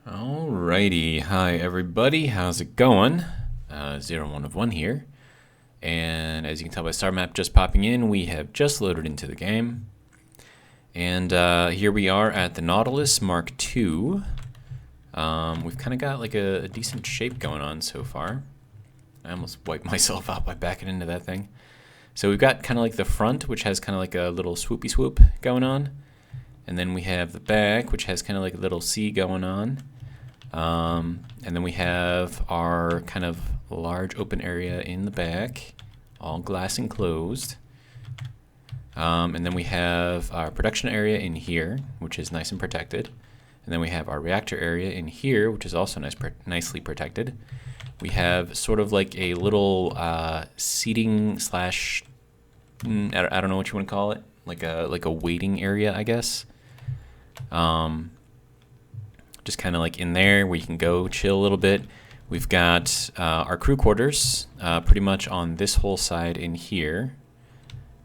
Alrighty, hi everybody, how's it going? 01 of 1 here, and as you can tell by star map just popping in, we have just loaded into the game, and here we are at the Nautilus Mark II. We've kind of got like a decent shape going on so far. I almost wiped myself out by backing into that thing. So we've got kind of like the front, which has kind of like a little swoopy swoop going on, and then we have the back, which has kind of like a little C going on. And then we have our kind of large open area in the back, all glass enclosed. And then we have our production area in here, which is nice and protected. And then we have our reactor area in here, which is also nicely protected. We have sort of like a little seating slash, I don't know what you want to call it, like a waiting area, I guess. Just kind of like in there where you can go chill a little bit. We've got our crew quarters pretty much on this whole side in here.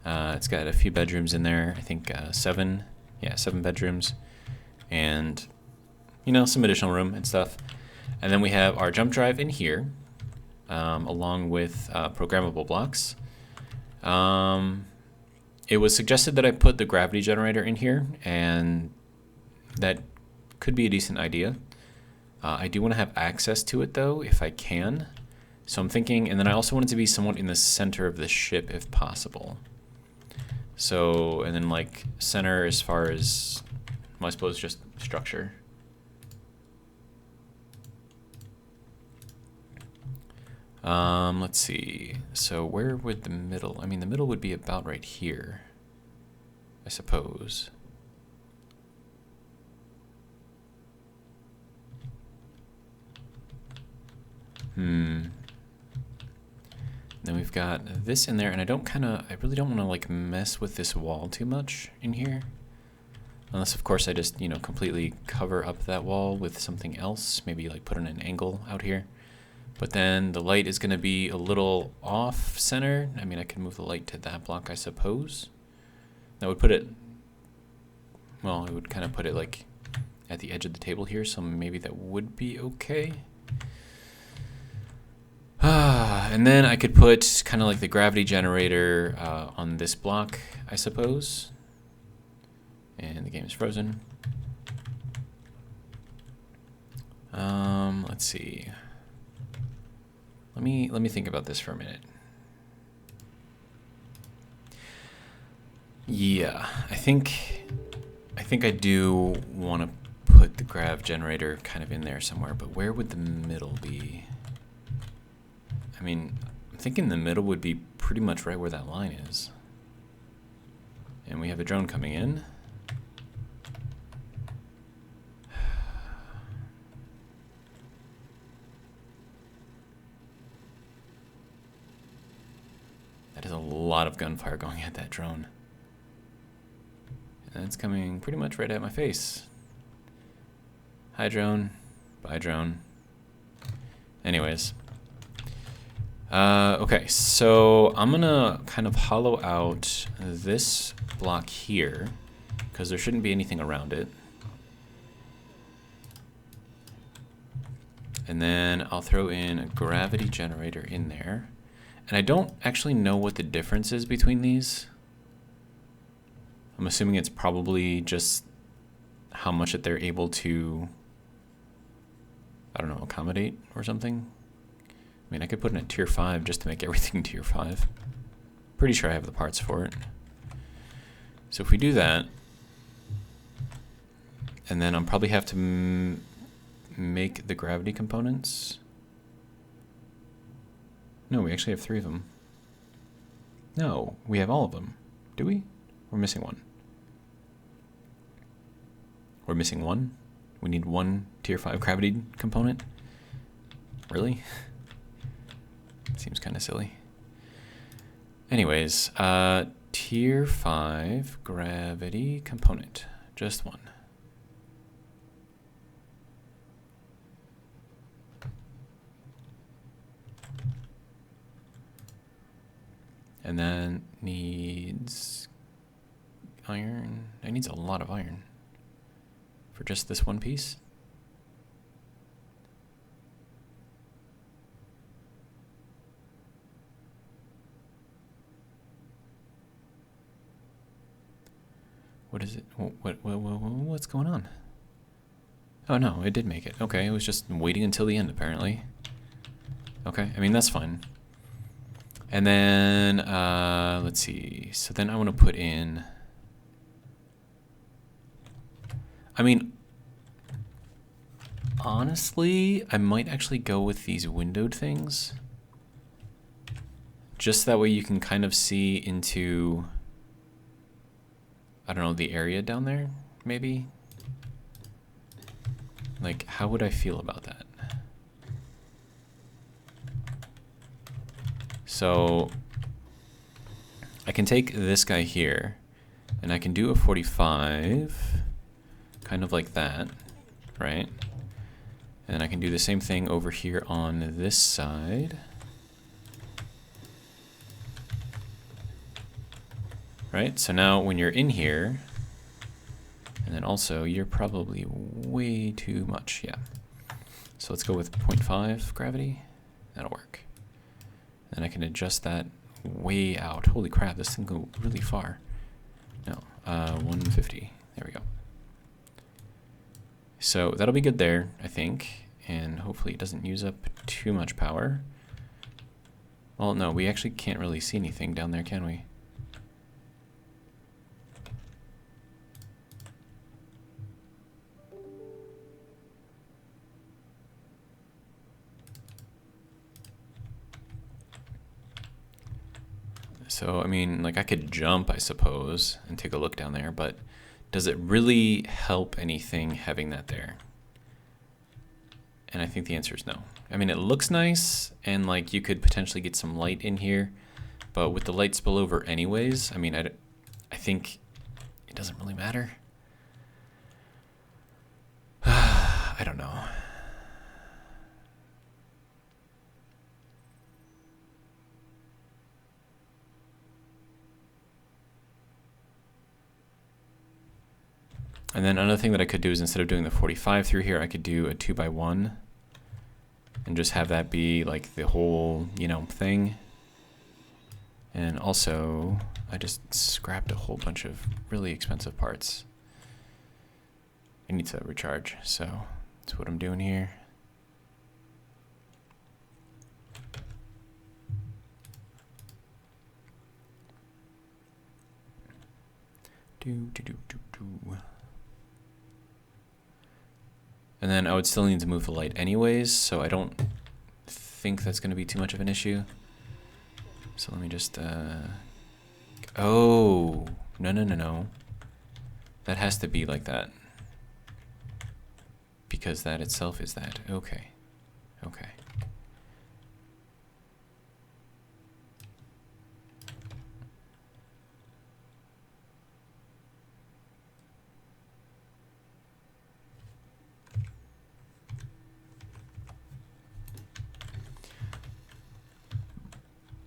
It's got a few bedrooms in there. I think 7 bedrooms, and some additional room and stuff. And then we have our jump drive in here, along with programmable blocks. It was suggested that I put the gravity generator in here, and that could be a decent idea. I do want to have access to it though, if I can. So I'm thinking, and then I also want it to be somewhat in the center of the ship if possible. So, and then like center as far as, well, I suppose just structure. Let's see. So where would the middle, I mean the middle would be about right here, I suppose. Then we've got this in there, and I really don't want to like mess with this wall too much in here. Unless of course I just, completely cover up that wall with something else, maybe like put in an angle out here. But then the light is gonna be a little off center. I mean, I could move the light to that block, I suppose. That would put it, well, it would kind of put it like at the edge of the table here, so maybe that would be okay. And then I could put kind of like the gravity generator on this block, I suppose. And the game is frozen. Let's see. Let me think about this for a minute. Yeah, I think I do want to put the grav generator kind of in there somewhere, but where would the middle be? I mean, I'm thinking the middle would be pretty much right where that line is. And we have a drone coming in. That is a lot of gunfire going at that drone. And it's coming pretty much right at my face. Hi, drone. Bye, drone. Anyways. Okay, so I'm gonna kind of hollow out this block here, because there shouldn't be anything around it. And then I'll throw in a gravity generator in there. And I don't actually know what the difference is between these. I'm assuming it's probably just how much that they're able to, I don't know, accommodate or something. I mean, I could put in a tier 5 just to make everything tier 5. Pretty sure I have the parts for it. So if we do that, and then I'll probably have to make the gravity components. No, we actually have 3 of them. No, we have all of them. Do we? We're missing one. We're missing one? We need one tier 5 gravity component? Really? Seems kind of silly. Anyways, tier 5 gravity component. Just one. And then needs iron. It needs a lot of iron for just this one piece. What's going on? Oh no, it did make it. Okay, it was just waiting until the end apparently. Okay, I mean that's fine. And then let's see. So then I want to put in. I mean, honestly, I might actually go with these windowed things. Just that way you can kind of see into, I don't know, the area down there, maybe? Like, how would I feel about that? So, I can take this guy here, and I can do a 45, kind of like that, right? And then I can do the same thing over here on this side. Right, so now when you're in here, and then also you're probably way too much, yeah. So let's go with 0.5 gravity, that'll work. And I can adjust that way out. Holy crap, this thing go really far. No, 150, there we go. So that'll be good there, I think, and hopefully it doesn't use up too much power. Well, no, we actually can't really see anything down there, can we? So, I mean, like I could jump, I suppose, and take a look down there, but does it really help anything having that there? And I think the answer is no. I mean, it looks nice, and like you could potentially get some light in here, but with the light spillover anyways, I mean, I think it doesn't really matter. I don't know. And then another thing that I could do is instead of doing the 45 through here, I could do a 2x1 and just have that be like the whole, you know, thing. And also, I just scrapped a whole bunch of really expensive parts. I need to recharge, so that's what I'm doing here. And then I would still need to move the light anyways, so I don't think that's going to be too much of an issue. So let me just, oh, no. That has to be like that. Because that itself is that. Okay. Okay.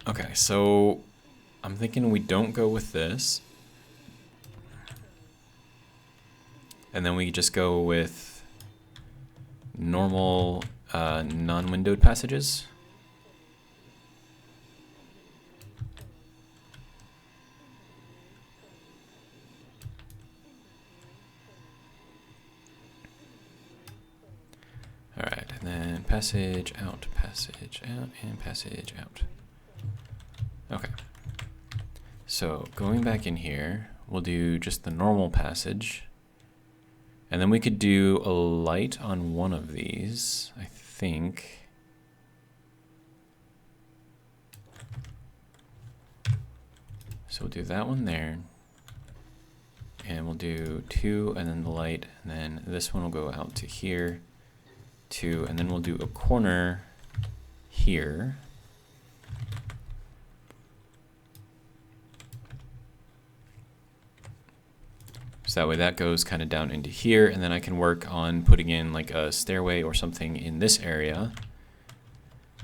Okay, so I'm thinking we don't go with this. And then we just go with normal non-windowed passages. All right, and then passage out, and passage out. Okay, so going back in here, we'll do just the normal passage. And then we could do a light on one of these, I think. So we'll do that one there. And we'll do 2 and then the light, and then this one will go out to here, 2, and then we'll do a corner here. So that way that goes kind of down into here, and then I can work on putting in like a stairway or something in this area.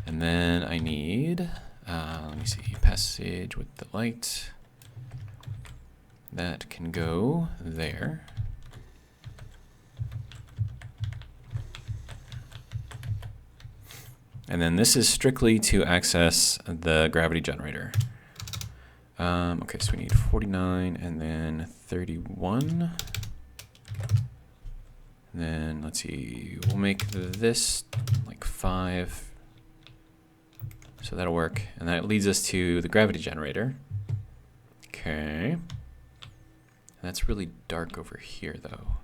And then I need, let me see, passage with the light. That can go there. And then this is strictly to access the gravity generator. Okay, so we need 49 and then 31. And then let's see, we'll make this like 5. So that'll work. And that leads us to the gravity generator. Okay. And that's really dark over here though.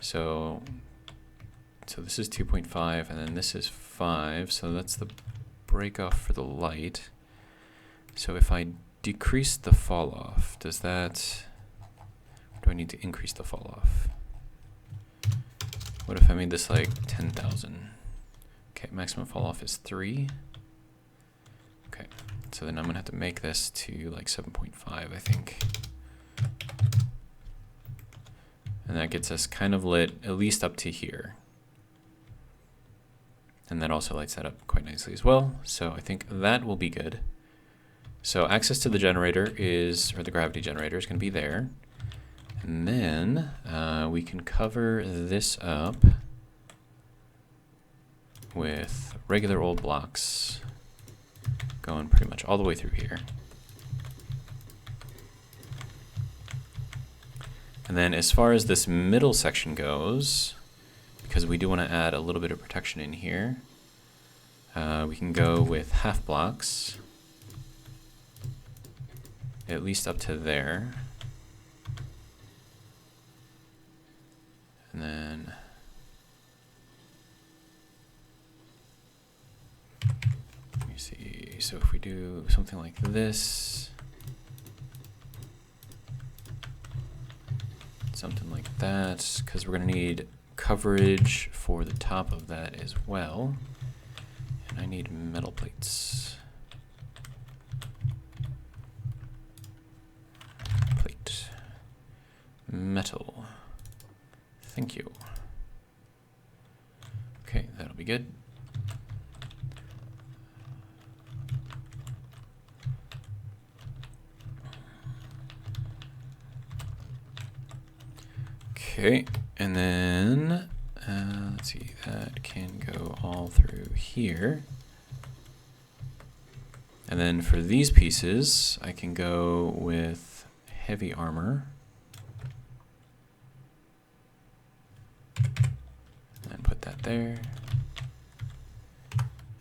So this is 2.5 and then this is 5. So that's the break off for the light. So if I decrease the fall off, does that, or do I need to increase the fall off? What if I made this like 10,000? Okay, maximum fall off is 3. Okay, so then I'm gonna have to make this to like 7.5, I think. And that gets us kind of lit, at least up to here. And that also lights that up quite nicely as well. So I think that will be good. So access to the generator is, or the gravity generator is gonna be there. And then we can cover this up with regular old blocks going pretty much all the way through here. And then as far as this middle section goes, because we do want to add a little bit of protection in here, we can go with half blocks, at least up to there. And then let me see, so if we do something like this, something like that, because we're going to need coverage for the top of that as well. And I need metal plates. Plate. Metal. Thank you. Okay, that'll be good. Okay, and then let's see, that can go all through here. And then for these pieces, I can go with heavy armor. And put that there.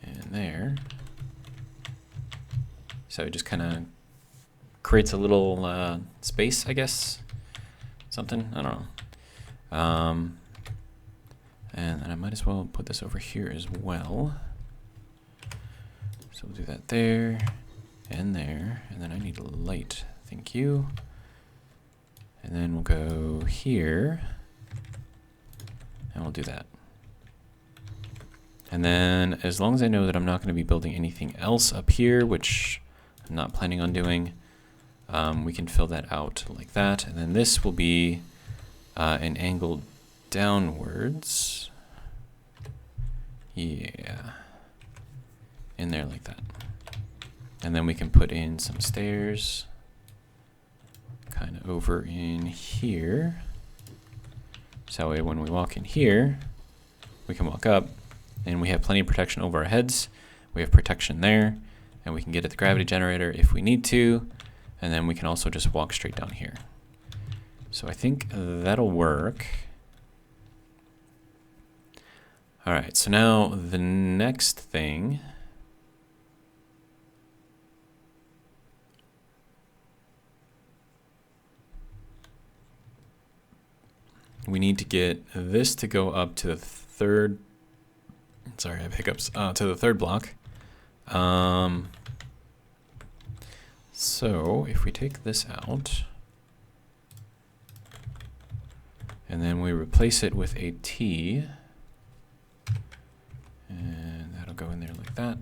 And there. So it just kind of creates a little space, I guess. Something, I don't know. And then I might as well put this over here as well. So we'll do that there, and then I need a light, thank you. And then we'll go here, and we'll do that. And then as long as I know that I'm not going to be building anything else up here, which I'm not planning on doing, we can fill that out like that. And then this will be an angle downwards. Yeah. In there like that. And then we can put in some stairs kind of over in here. So that way when we walk in here, we can walk up and we have plenty of protection over our heads. We have protection there, and we can get at the gravity generator if we need to. And then we can also just walk straight down here. So I think that'll work. All right, so now the next thing we need to get this to go up to the third, sorry, I have hiccups, to the third block. So if we take this out, and then we replace it with a T, and that'll go in there like that.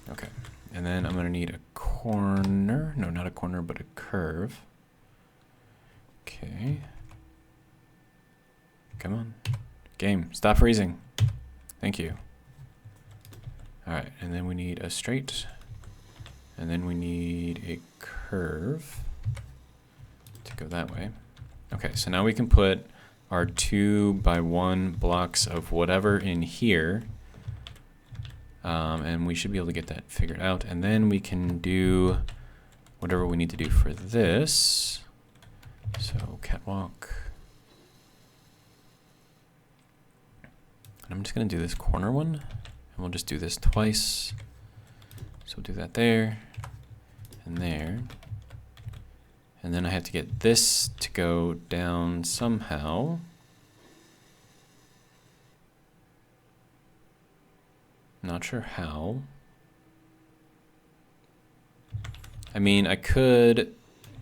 Okay, and then I'm gonna need a corner, no, not a corner, but a curve. Okay. Come on. Game, stop freezing. Thank you. All right, and then we need a straight, and then we need a curve to go that way. Okay, so now we can put our 2x1 blocks of whatever in here, and we should be able to get that figured out. And then we can do whatever we need to do for this. So catwalk, I'm just gonna do this corner one, and we'll just do this twice. So we'll do that there, and there. And then I have to get this to go down somehow. Not sure how. I mean, I could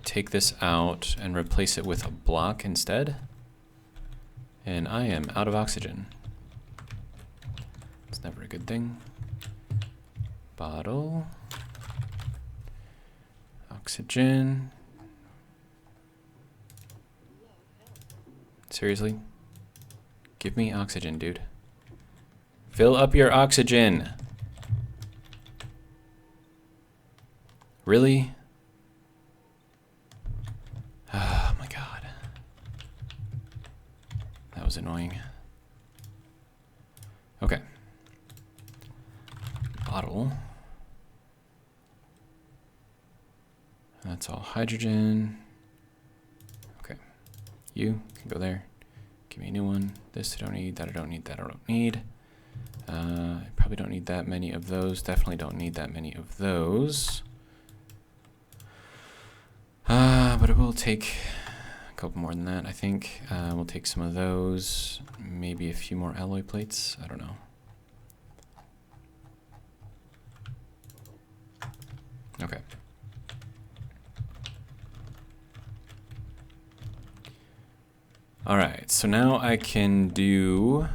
take this out and replace it with a block instead. And I am out of oxygen. It's never a good thing. Bottle. Oxygen. Seriously? Give me oxygen, dude. Fill up your oxygen. Really? Oh my god. That was annoying. Okay. Bottle. That's all hydrogen. Okay. You can go there. Give me a new one. This I don't need, that I don't need, that I don't need. I probably don't need that many of those. Definitely don't need that many of those. But it will take a couple more than that, I think. We'll take some of those. Maybe a few more alloy plates. I don't know. Okay. Alright, so now I can do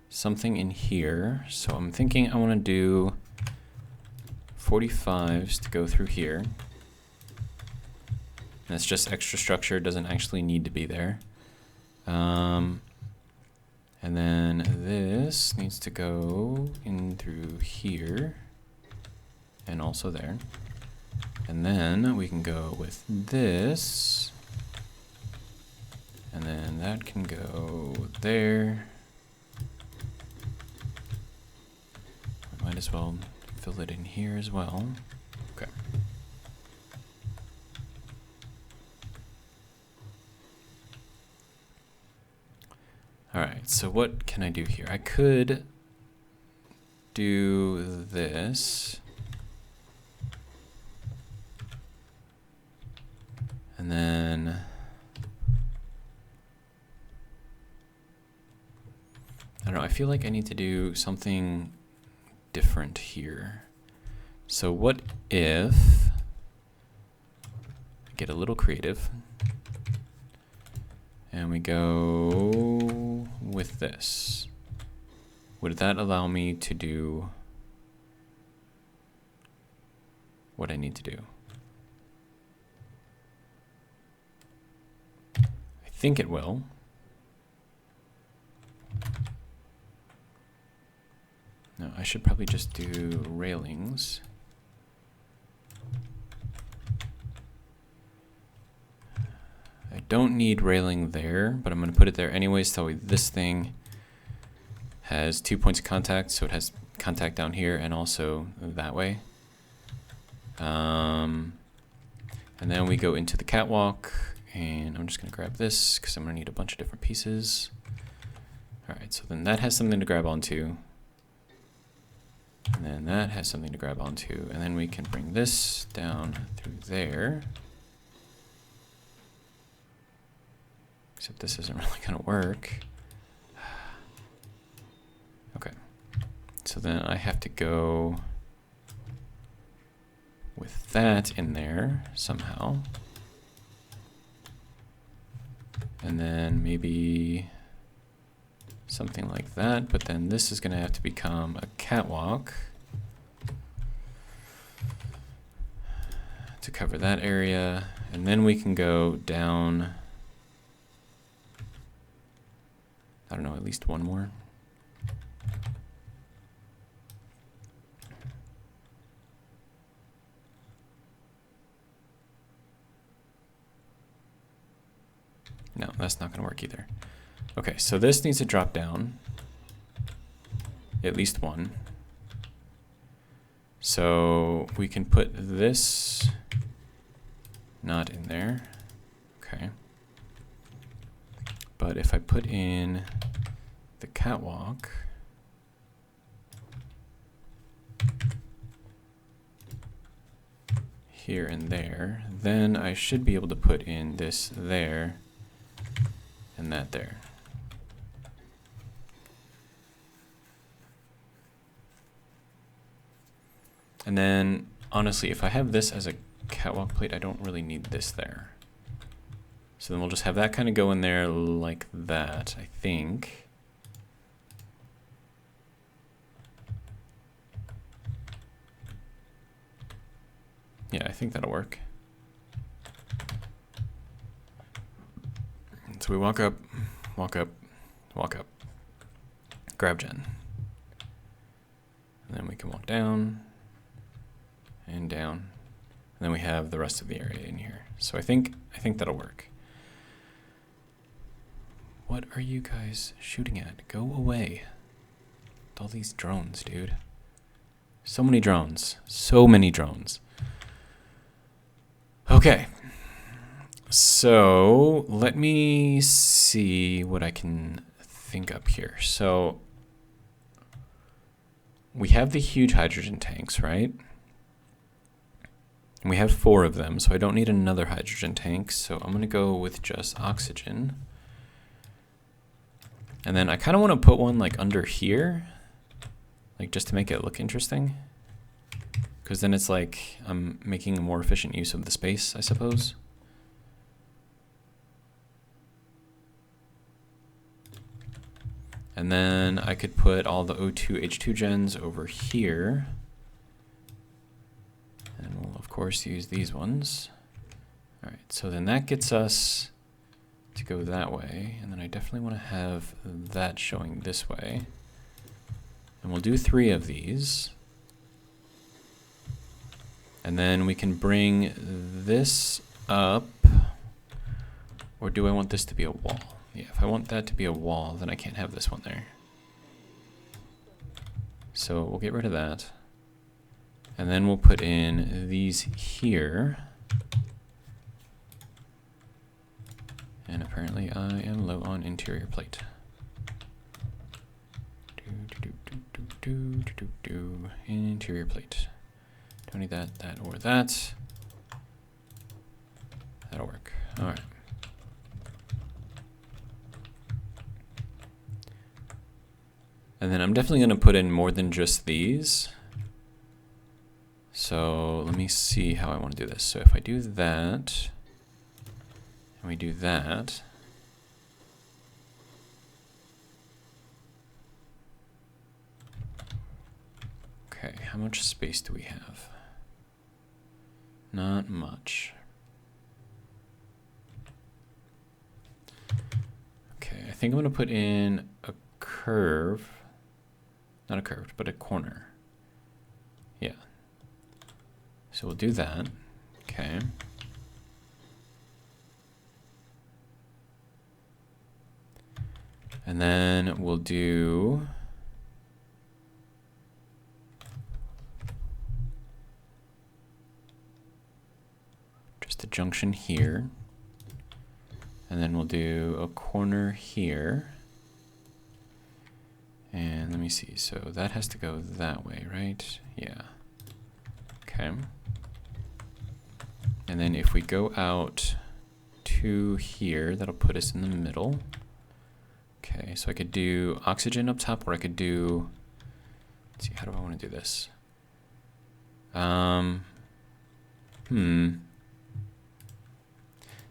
something in here. So I'm thinking I want to do 45s to go through here. And that's just extra structure, doesn't actually need to be there. And then this needs to go in through here and also there. And then we can go with this. And then that can go there. We might as well fill it in here as well. Okay. All right, so what can I do here? I could do this. And then I don't know, I feel like I need to do something different here. So what if I get a little creative and we go with this? Would that allow me to do what I need to do? I think it will. No, I should probably just do railings. I don't need railing there, but I'm going to put it there anyways, so this thing has 2 points of contact, so it has contact down here and also that way. And then we go into the catwalk, and I'm just going to grab this because I'm going to need a bunch of different pieces. Alright, so then that has something to grab onto. And then that has something to grab onto, and then we can bring this down through there. Except this isn't really going to work. Okay, so then I have to go with that in there somehow. And then maybe something like that, but then this is going to have to become a catwalk to cover that area, and then we can go down, I don't know, at least one more. No, that's not going to work either. Okay, so this needs to drop down, at least one. So we can put this not in there. Okay. But But if I put in the catwalk, here and there, then I should be able to put in this there and that there. And then, honestly, if I have this as a catwalk plate, I don't really need this there. So then we'll just have that kind of go in there like that, I think. Yeah, I think that'll work. So we walk up, walk up, walk up, grab gen. And then we can walk down and down. And then we have the rest of the area in here. So I think that'll work. What are you guys shooting at? Go away. With all these drones, dude. So many drones. So many drones. Okay. So let me see what I can think up here. So we have the huge hydrogen tanks, right? And we have 4 of them, so I don't need another hydrogen tank. So I'm going to go with just oxygen. And then I kind of want to put one like under here, like just to make it look interesting. Because then it's like I'm making a more efficient use of the space, I suppose. And then I could put all the O2 H2 gens over here. And we'll of course use these ones. All right, so then that gets us to go that way. And then I definitely want to have that showing this way. And we'll do 3 of these. And then we can bring this up. Or do I want this to be a wall? Yeah, if I want that to be a wall, then I can't have this one there. So we'll get rid of that. And then we'll put in these here. And apparently I am low on interior plate. Interior plate. Don't need that, or that. That'll work. All right. And then I'm definitely going to put in more than just these. So let me see how I want to do this. So if I do that, and we do that, okay, how much space do we have? Not much. Okay, I think I'm going to put in a curve. Not a curved, but a corner. Yeah. So we'll do that. Okay. And then we'll do just a junction here. And then we'll do a corner here. And let me see, so that has to go that way, right? Yeah. Okay. And then if we go out to here, that'll put us in the middle. Okay, so I could do oxygen up top, or I could do, let's see, how do I want to do this? And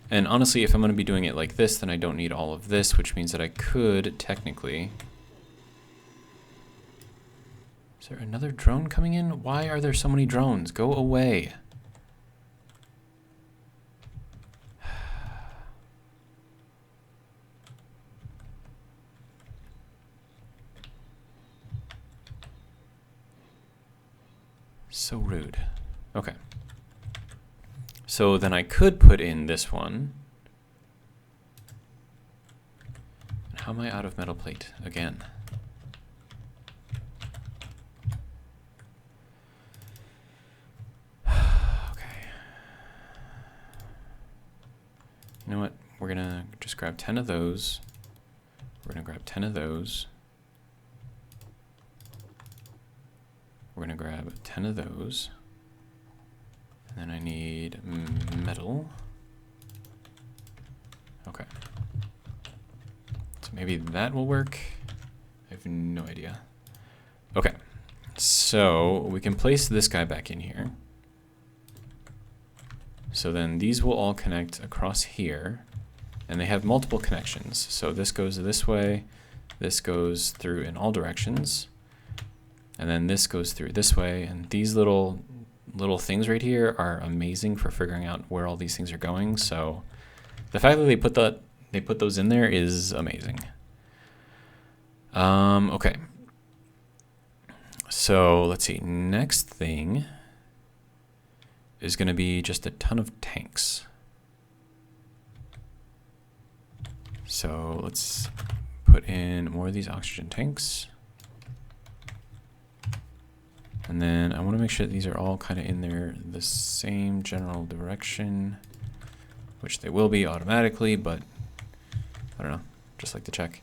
honestly, if I'm going to be doing it like this, then I don't need all of this, which means that I could technically... Is there another drone coming in? Why are there so many drones? Go away. So rude. Okay. So then I could put in this one. How am I out of metal plate again? You know what? We're gonna just grab 10 of those, we're going to grab 10 of those. We're going to grab 10 of those. And then I need metal. Okay. So maybe that will work. I have no idea. Okay. So we can place this guy back in here. So then these will all connect across here. And they have multiple connections. So this goes this way. This goes through in all directions. And then this goes through this way. And these little things right here are amazing for figuring out where all these things are going. So the fact that they put those in there is amazing. Okay. So let's see. Next thing is going to be just a ton of tanks. So let's put in more of these oxygen tanks. And then I want to make sure that these are all kind of in there the same general direction, which they will be automatically, but I don't know, just like to check.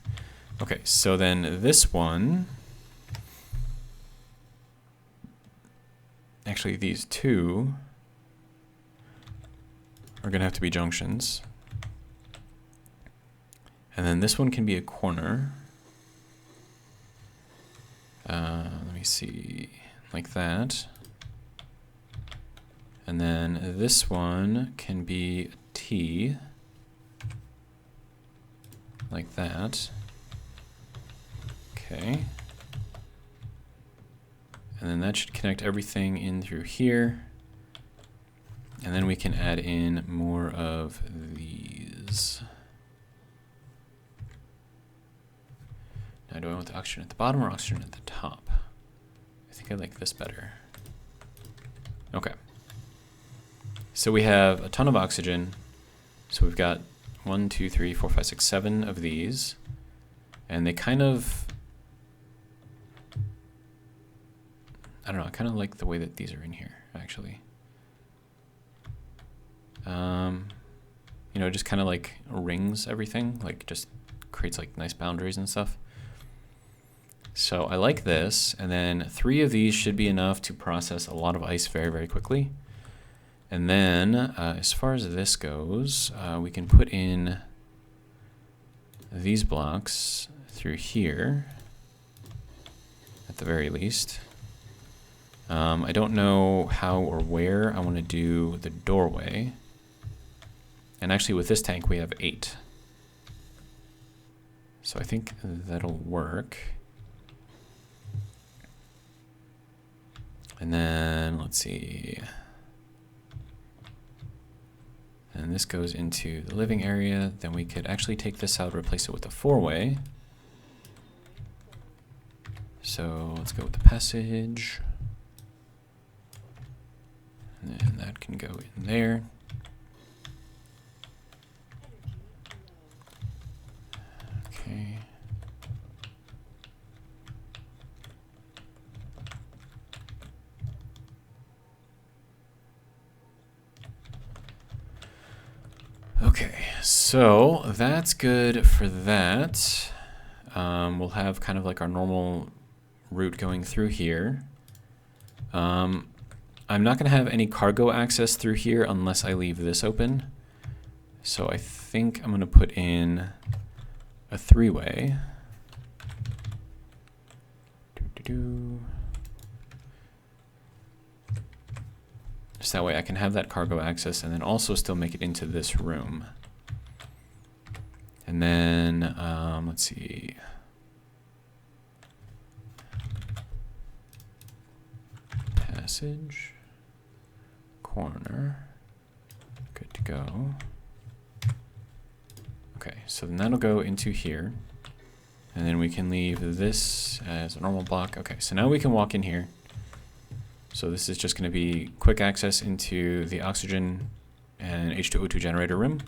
Okay, so then this one, actually these two are going to have to be junctions. And then this one can be a corner. Let me see, like that. And then this one can be a T, like that. Okay. And then that should connect everything in through here. And then we can add in more of these. Now, do I want the oxygen at the bottom or oxygen at the top? I think I like this better. Okay. So we have a ton of oxygen. So we've got 1, 2, 3, 4, 5, 6, 7 of these. And they kind of, I don't know, I kind of like the way that these are in here, actually. You know, just kind of like rings everything, like just creates like nice boundaries and stuff. So I like this, and then 3 of these should be enough to process a lot of ice very, very quickly. And then as far as this goes, we can put in these blocks through here, at the very least. I don't know how or where I want to do the doorway. And actually with this tank we have 8. So I think that'll work. And then let's see. And this goes into the living area. Then we could actually take this out, replace it with a 4-way. So let's go with the passage. And then that can go in there. Okay. Okay, so that's good for that. We'll have kind of like our normal route going through here. I'm not going to have any cargo access through here unless I leave this open. So I think I'm going to put in a 3-way. Just that way I can have that cargo access and then also still make it into this room. And then, let's see. Passage. Corner. Good to go. Okay, so then that'll go into here. And then we can leave this as a normal block. Okay, so now we can walk in here. So this is just going to be quick access into the oxygen and H2O2 generator room.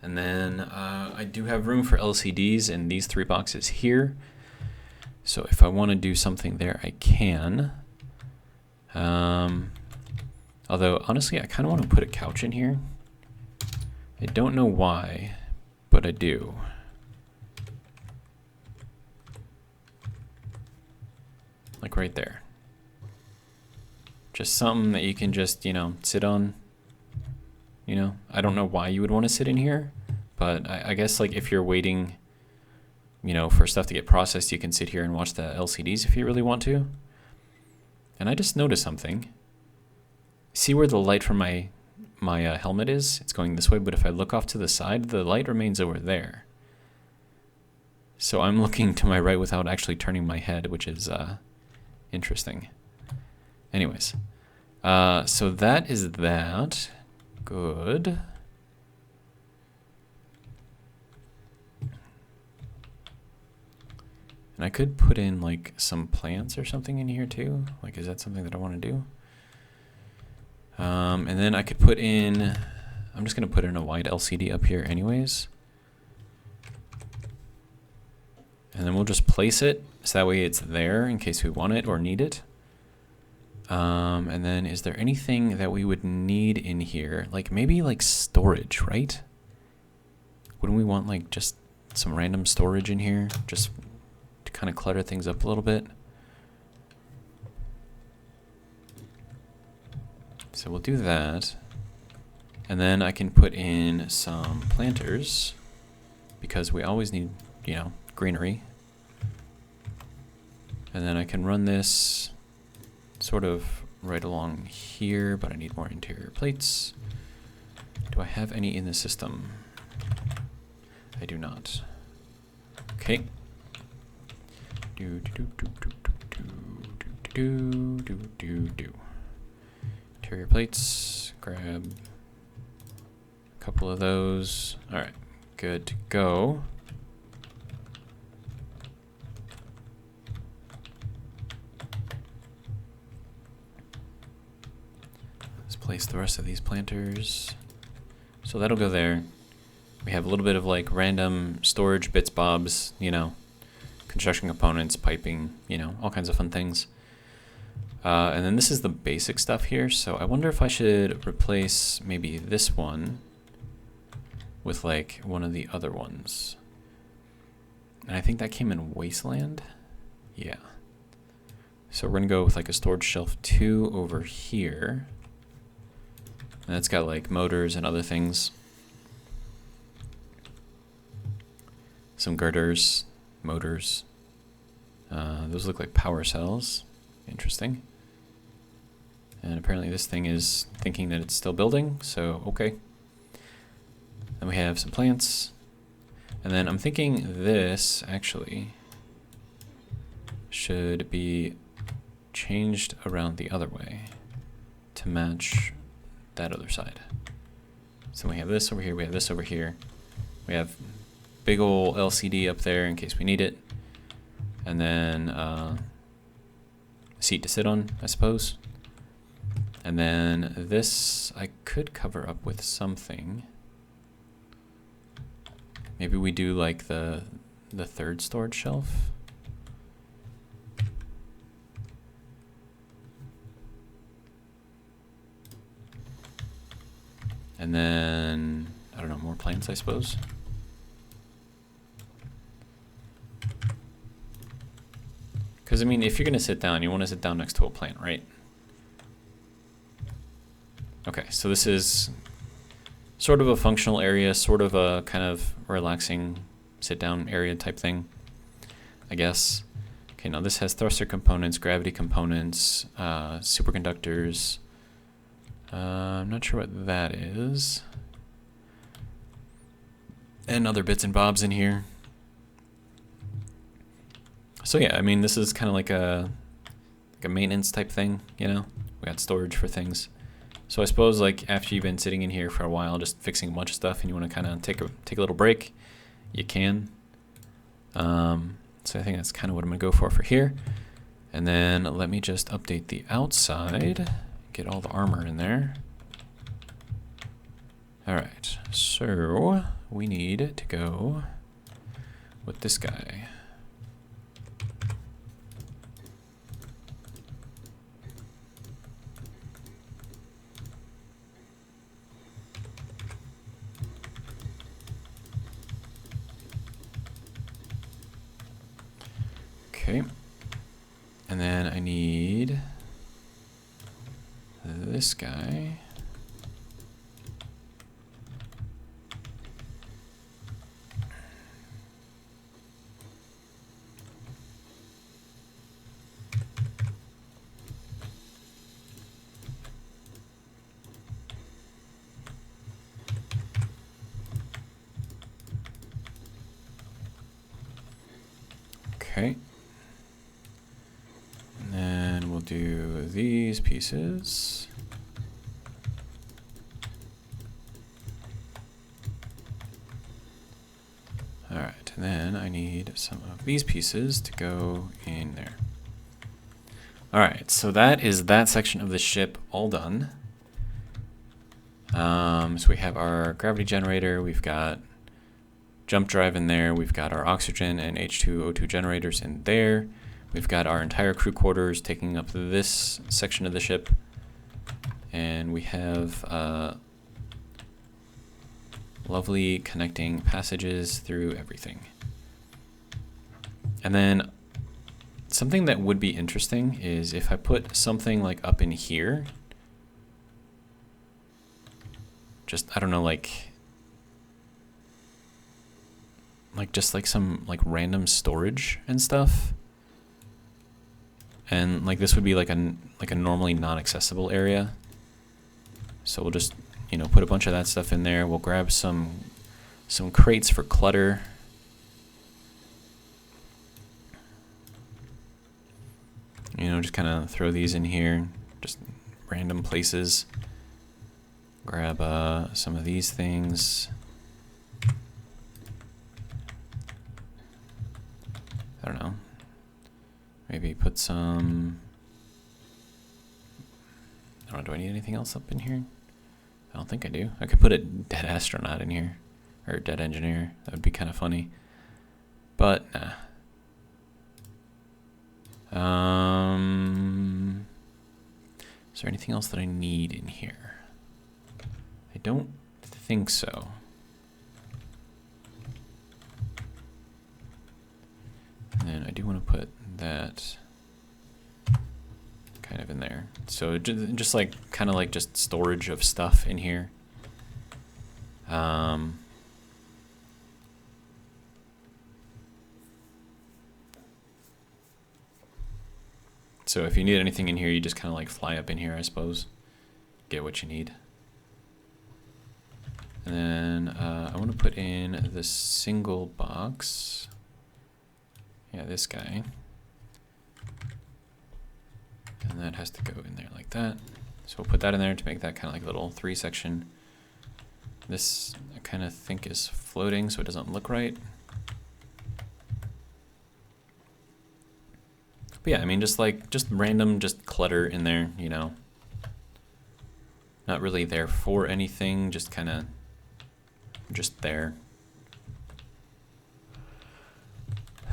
And then I do have room for LCDs in these 3 boxes here. So if I want to do something there, I can. Although, honestly, I kind of want to put a couch in here. I don't know why, but I do. like right there. Just something that you can just, you know, sit on. You know, I don't know why you would want to sit in here, but I guess like if you're waiting, you know, for stuff to get processed, you can sit here and watch the LCDs if you really want to. And I just noticed something. See where the light from my helmet is? It's going this way, but if I look off to the side, the light remains over there. So I'm looking to my right without actually turning my head, which is interesting. Anyways, so that is that. Good. And I could put in like some plants or something in here too. Like, is that something that I want to do? And then I could put in, I'm just going to put in a wide LCD up here anyways. And then we'll just place it so that way it's there in case we want it or need it. And then is there anything that we would need in here? Like maybe like storage, right? Wouldn't we want like just some random storage in here just to kind of clutter things up a little bit? So we'll do that. And then I can put in some planters because we always need, you know, greenery. And then I can run this sort of right along here, but I need more interior plates. Do I have any in the system? I do not. Okay. Interior plates, grab a couple of those. All right, good to go. Place the rest of these planters. So that'll go there. We have a little bit of like random storage bits, bobs, you know, construction components, piping, you know, all kinds of fun things. And then this is the basic stuff here. So I wonder if I should replace maybe this one with like one of the other ones. And I think that came in Wasteland. Yeah. So we're gonna go with like a storage shelf 2 over here. And it's got like motors and other things. Some girders, motors. Those look like power cells. Interesting. And apparently this thing is thinking that it's still building, so okay. Then we have some plants. And then I'm thinking this actually should be changed around the other way to match that other side. So we have this over here, we have this over here. We have big ol' LCD up there in case we need it. And then a seat to sit on, I suppose. And then this I could cover up with something. Maybe we do like the third storage shelf. And then, I don't know, more plants, I suppose. Because, I mean, if you're going to sit down, you want to sit down next to a plant, right? Okay, so this is sort of a functional area, sort of a kind of relaxing sit-down area type thing, I guess. Okay, now this has thruster components, gravity components, superconductors. I'm not sure what that is. And other bits and bobs in here. So yeah, I mean, this is kind of like a maintenance type thing, you know? We got storage for things. So I suppose like after you've been sitting in here for a while, just fixing a bunch of stuff, and you want to kind of take a little break, you can. So I think that's kind of what I'm gonna go for here. And then let me just update the outside. Get all the armor in there. All right, so we need to go with this guy. Okay, and then I I need this guy. Okay. And then we'll do these pieces. All right, and then I need some of these pieces to go in there. All right, so that is that section of the ship all done. So we have our gravity generator, we've got jump drive in there, we've got our oxygen and H2O2 generators in there. We've got our entire crew quarters taking up this section of the ship. And we have lovely connecting passages through everything. And then something that would be interesting is if I put something like up in here, just, I don't know, like just like some like random storage and stuff. And like this would be like a normally non-accessible area. So we'll just, you know, put a bunch of that stuff in there. We'll grab some crates for clutter. You know, just kind of throw these in here, just random places. Grab some of these things. I don't know. Maybe put some... I don't know, do I need anything else up in here? I don't think I do. I could put a dead astronaut in here. Or a dead engineer. That would be kind of funny. But, nah. Is there anything else that I need in here? I don't think so. And I do want to put that kind of in there. So just like, kind of like just storage of stuff in here. So if you need anything in here, you just kind of like fly up in here, I suppose. Get what you need. And then I want to put in the single box. Yeah, this guy. And that has to go in there like that. So we'll put that in there to make that kind of like a little 3-section. This I kind of think is floating, so it doesn't look right. But yeah, I mean, just random, just clutter in there, you know. Not really there for anything, just kind of just there.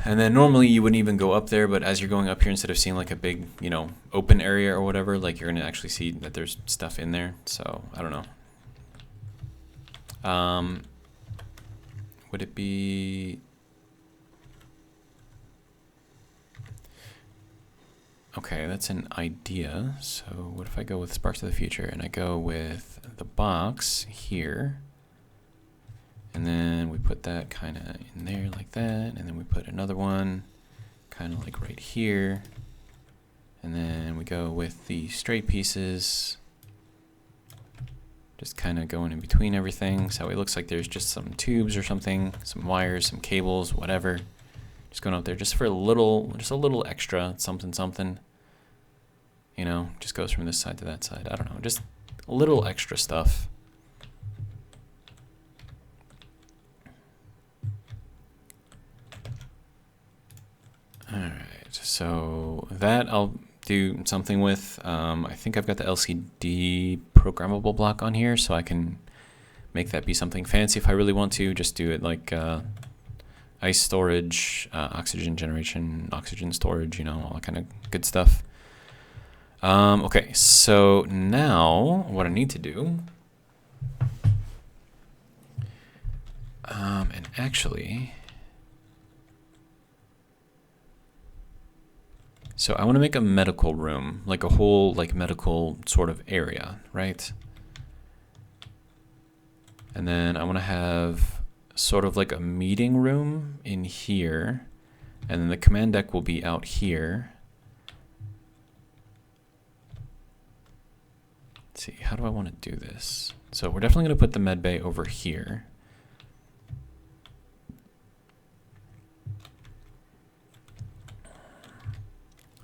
And then normally you wouldn't even go up there, but as you're going up here, instead of seeing like a big, you know, open area or whatever, like you're gonna actually see that there's stuff in there. So I don't know. Would it be? Okay, that's an idea. So what if I go with Sparks of the Future and I go with the box here? And then we put that kind of in there like that. And then we put another one kind of like right here. And then we go with the straight pieces. Just kind of going in between everything. So it looks like there's just some tubes or something, some wires, some cables, whatever. Just going up there just for a little extra something. You know, just goes from this side to that side. I don't know, just a little extra stuff. All right, so that I'll do something with. I think I've got the LCD programmable block on here, so I can make that be something fancy if I really want to. Just do it like ice storage, oxygen generation, oxygen storage, you know, all that kind of good stuff. Okay, so now what I need to do, and actually, So I want to make a medical room, like a whole like medical sort of area, right? And then I want to have sort of like a meeting room in here, and then the command deck will be out here. Let's see, how do I want to do this? So we're definitely going to put the med bay over here.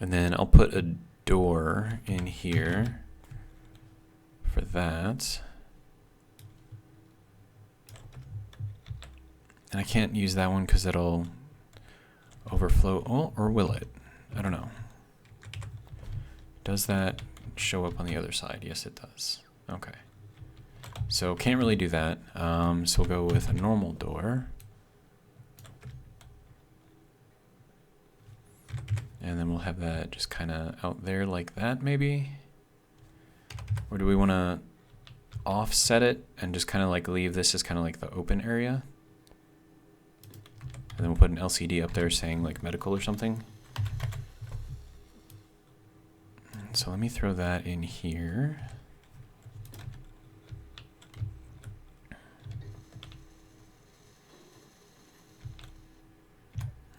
And then I'll put a door in here for that. And I can't use that one because it'll overflow. Oh, or will it? I don't know. Does that show up on the other side? Yes, it does. Okay. So can't really do that. So we'll go with a normal door. And then we'll have that just kind of out there like that, maybe. Or do we want to offset it and just kind of like leave this as kind of like the open area? And then we'll put an LCD up there saying like medical or something. So let me throw that in here.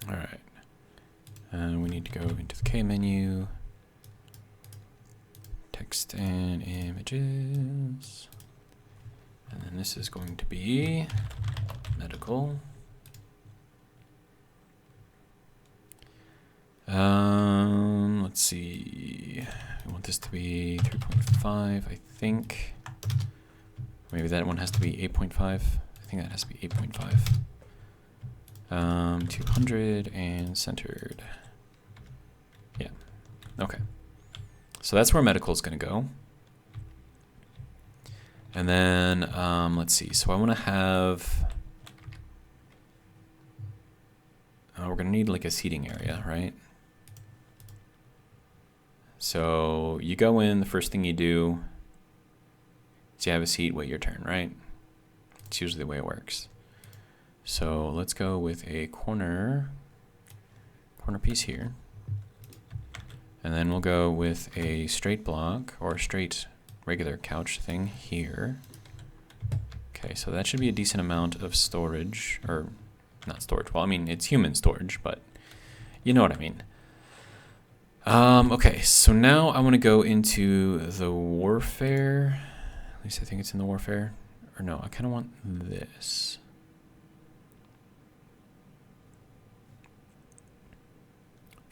All right. And we need to go into the K menu, text and images. And then this is going to be medical. Let's see. I want this to be 3.5, I think. Maybe that one has to be 8.5. I think that has to be 8.5. 200 and centered. Yeah. Okay. So that's where medical is going to go. And then let's see. So I want to have. We're going to need like a seating area, right? So you go in, the first thing you do is you have a seat, wait your turn, right? It's usually the way it works. So let's go with a corner piece here. And then we'll go with a straight block or a straight regular couch thing here. Okay, so that should be a decent amount of storage, or not storage. Well, I mean, it's human storage, but you know what I mean. Okay, so now I want to go into the warfare. At least I think it's in the warfare. Or no, I kind of want this.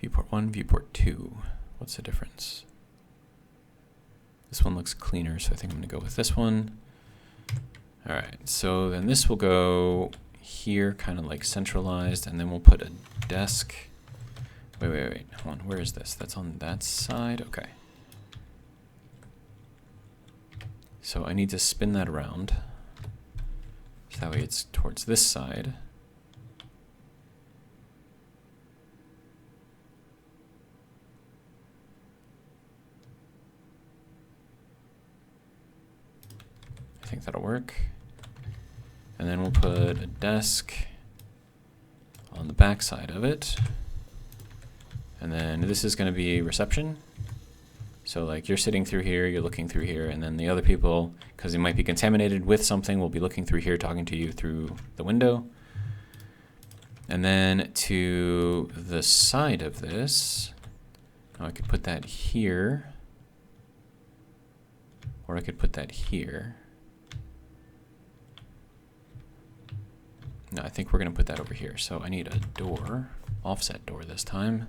Viewport 1, viewport 2. What's the difference? This one looks cleaner, so I think I'm going to go with this one. All right, so then this will go here, kind of like centralized, and then we'll put a desk. Wait, hold on, where is this? That's on that side, okay. So I need to spin that around, so that way it's towards this side. I think that'll work. And then we'll put a desk on the back side of it. And then this is going to be reception. So like you're sitting through here, you're looking through here, and then the other people, because they might be contaminated with something, will be looking through here, talking to you through the window. And then to the side of this, I could put that here, or I could put that here. No, I think we're going to put that over here. So I need a door, offset door this time.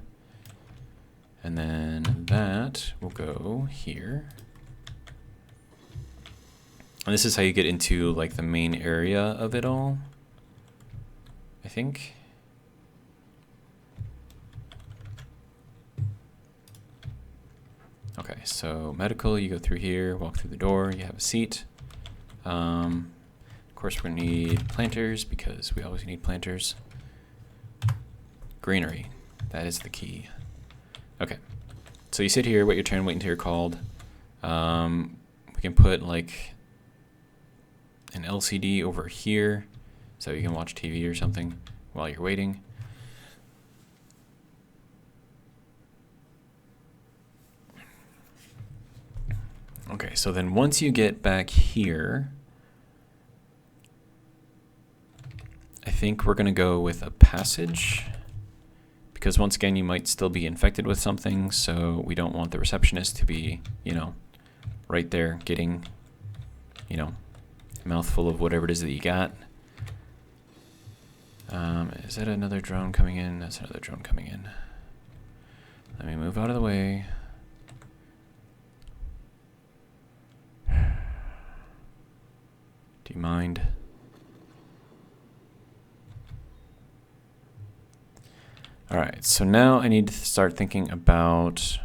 And then that will go here. And this is how you get into like the main area of it all, I think. Okay, so medical, you go through here, walk through the door, you have a seat. Of course, we're gonna need planters because we always need planters. Greenery, that is the key. Okay, so you sit here, wait your turn, wait until you're called. We can put like an LCD over here so you can watch TV or something while you're waiting. so then once you get back here, I think we're going to go with a passage, because once again, you might still be infected with something, so we don't want the receptionist to be, you know, right there getting, you know, a mouthful of whatever it is that you got. Is that another drone coming in? That's another drone coming in. Let me move out of the way. Do you mind? All right, so now I need to start thinking about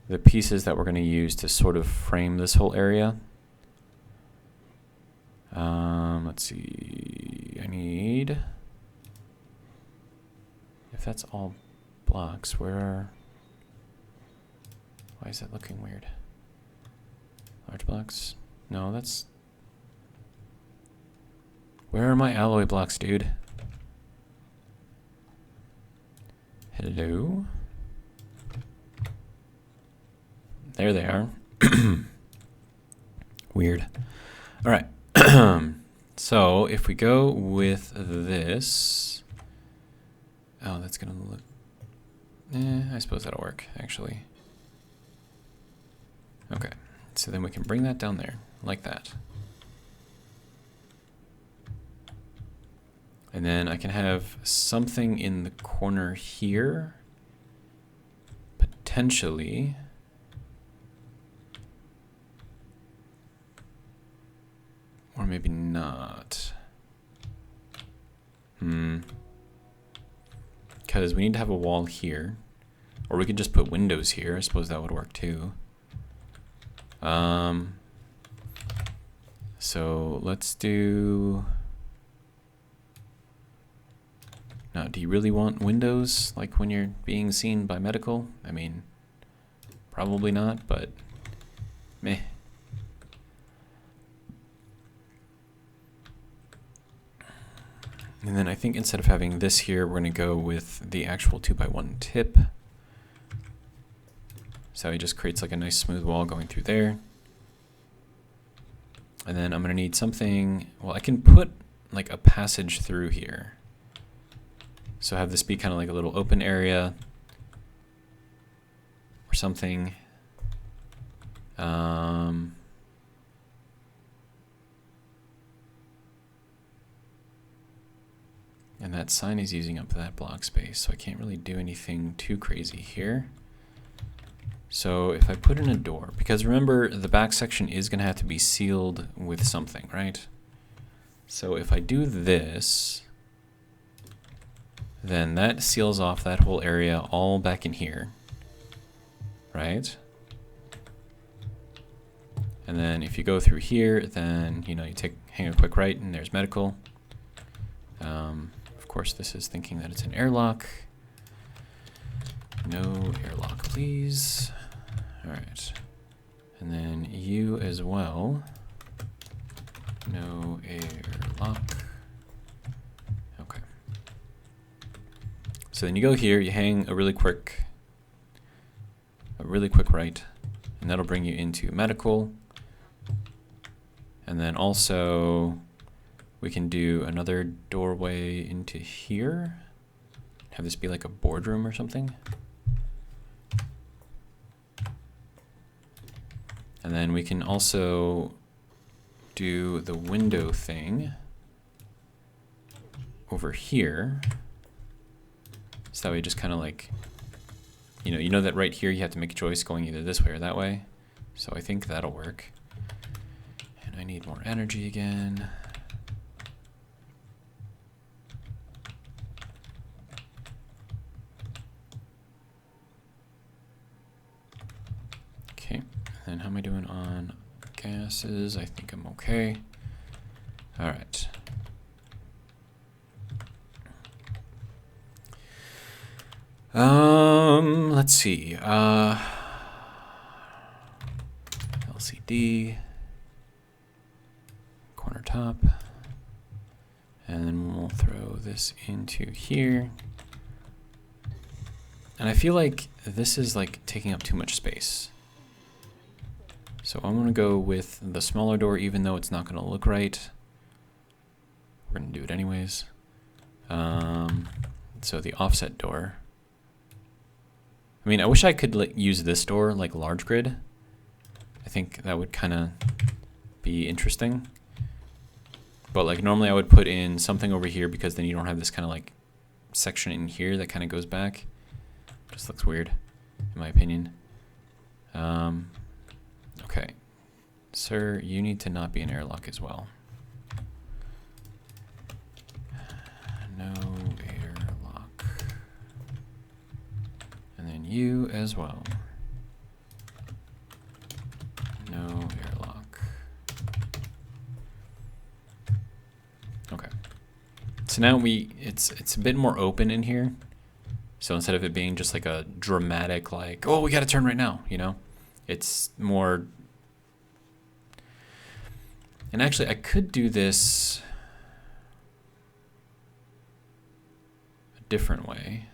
the pieces that we're going to use to sort of frame this whole area. Let's see, I need, if that's all blocks, why is that looking weird? Large blocks? No, that's, where are my alloy blocks, dude? Hello? There they are. Weird. All right. So if we go with this, oh, that's gonna look, I suppose that'll work, actually. Okay, so then we can bring that down there, like that. And then I can have something in the corner here, potentially. Or maybe not. Because we need to have a wall here. Or we could just put windows here. I suppose that would work too. So let's do... Now, do you really want windows, like when you're being seen by medical? I mean, probably not, but meh. And then I think instead of having this here, we're going to go with the actual 2x1 tip. So it just creates like a nice smooth wall going through there. And then I'm going to need something, well, I can put like a passage through here. So have this be kind of like a little open area or something. And that sign is using up that block space, so I can't really do anything too crazy here. So if I put in a door, because remember the back section is going to have to be sealed with something, right? So if I do this, then that seals off that whole area all back in here, right? And then if you go through here, then, you know, you hang a quick right and there's medical. Of course, this is thinking that it's an airlock. No airlock, please. All right. And then you as well. No airlock. Okay. So then you go here, you hang a really quick right, and that'll bring you into medical. And then also we can do another doorway into here. Have this be like a boardroom or something. And then we can also do the window thing over here. So that way just kind of like, you know that right here you have to make a choice going either this way or that way. So I think that'll work. And I need more energy again. Okay, and how am I doing on gases? I think I'm okay. All right. Let's see. LCD, corner top, and then we'll throw this into here. And I feel like this is like taking up too much space. So I'm going to go with the smaller door, even though it's not going to look right. We're going to do it anyways. So the offset door. I mean, I wish I could use this door like large grid. I think that would kind of be interesting. But like normally I would put in something over here because then you don't have this kind of like section in here that kind of goes back. Just looks weird, in my opinion. Okay. Sir, you need to not be an airlock as well. No airlock. And then you as well. No airlock. Okay. So now it's a bit more open in here. So instead of it being just like a dramatic like, oh, we got to turn right now, you know? It's more. And actually I could do this a different way.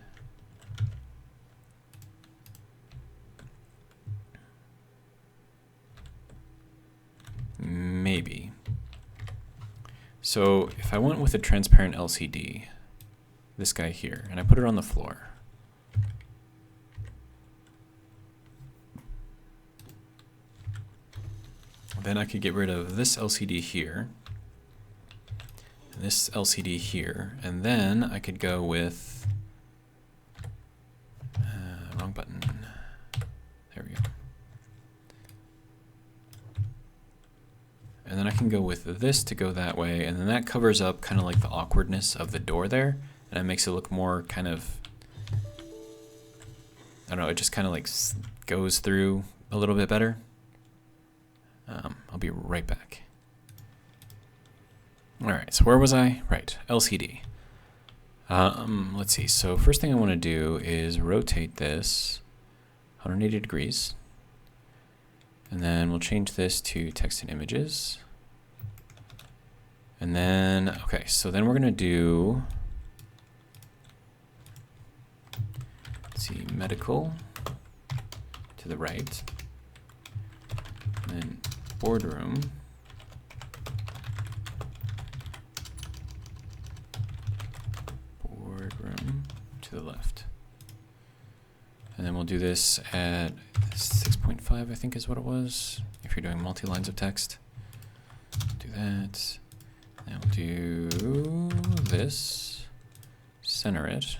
Maybe. So if I went with a transparent LCD, this guy here, and I put it on the floor. Then I could get rid of this LCD here, and this LCD here, and then I could go with, wrong button, there we go. And then I can go with this to go that way, and then that covers up kind of like the awkwardness of the door there, and it makes it look more kind of, I don't know, it just kind of like goes through a little bit better. I'll be right back. All right, so where was I? Right, LCD. Let's see, so first thing I want to do is rotate this 180 degrees. And then we'll change this to text and images. And then, okay, so then we're going to do, let's see, medical to the right. And then boardroom. Boardroom to the left. And then we'll do this at 6.5, I think is what it was, if you're doing multi-lines of text. Do that. Now we'll do this. Center it.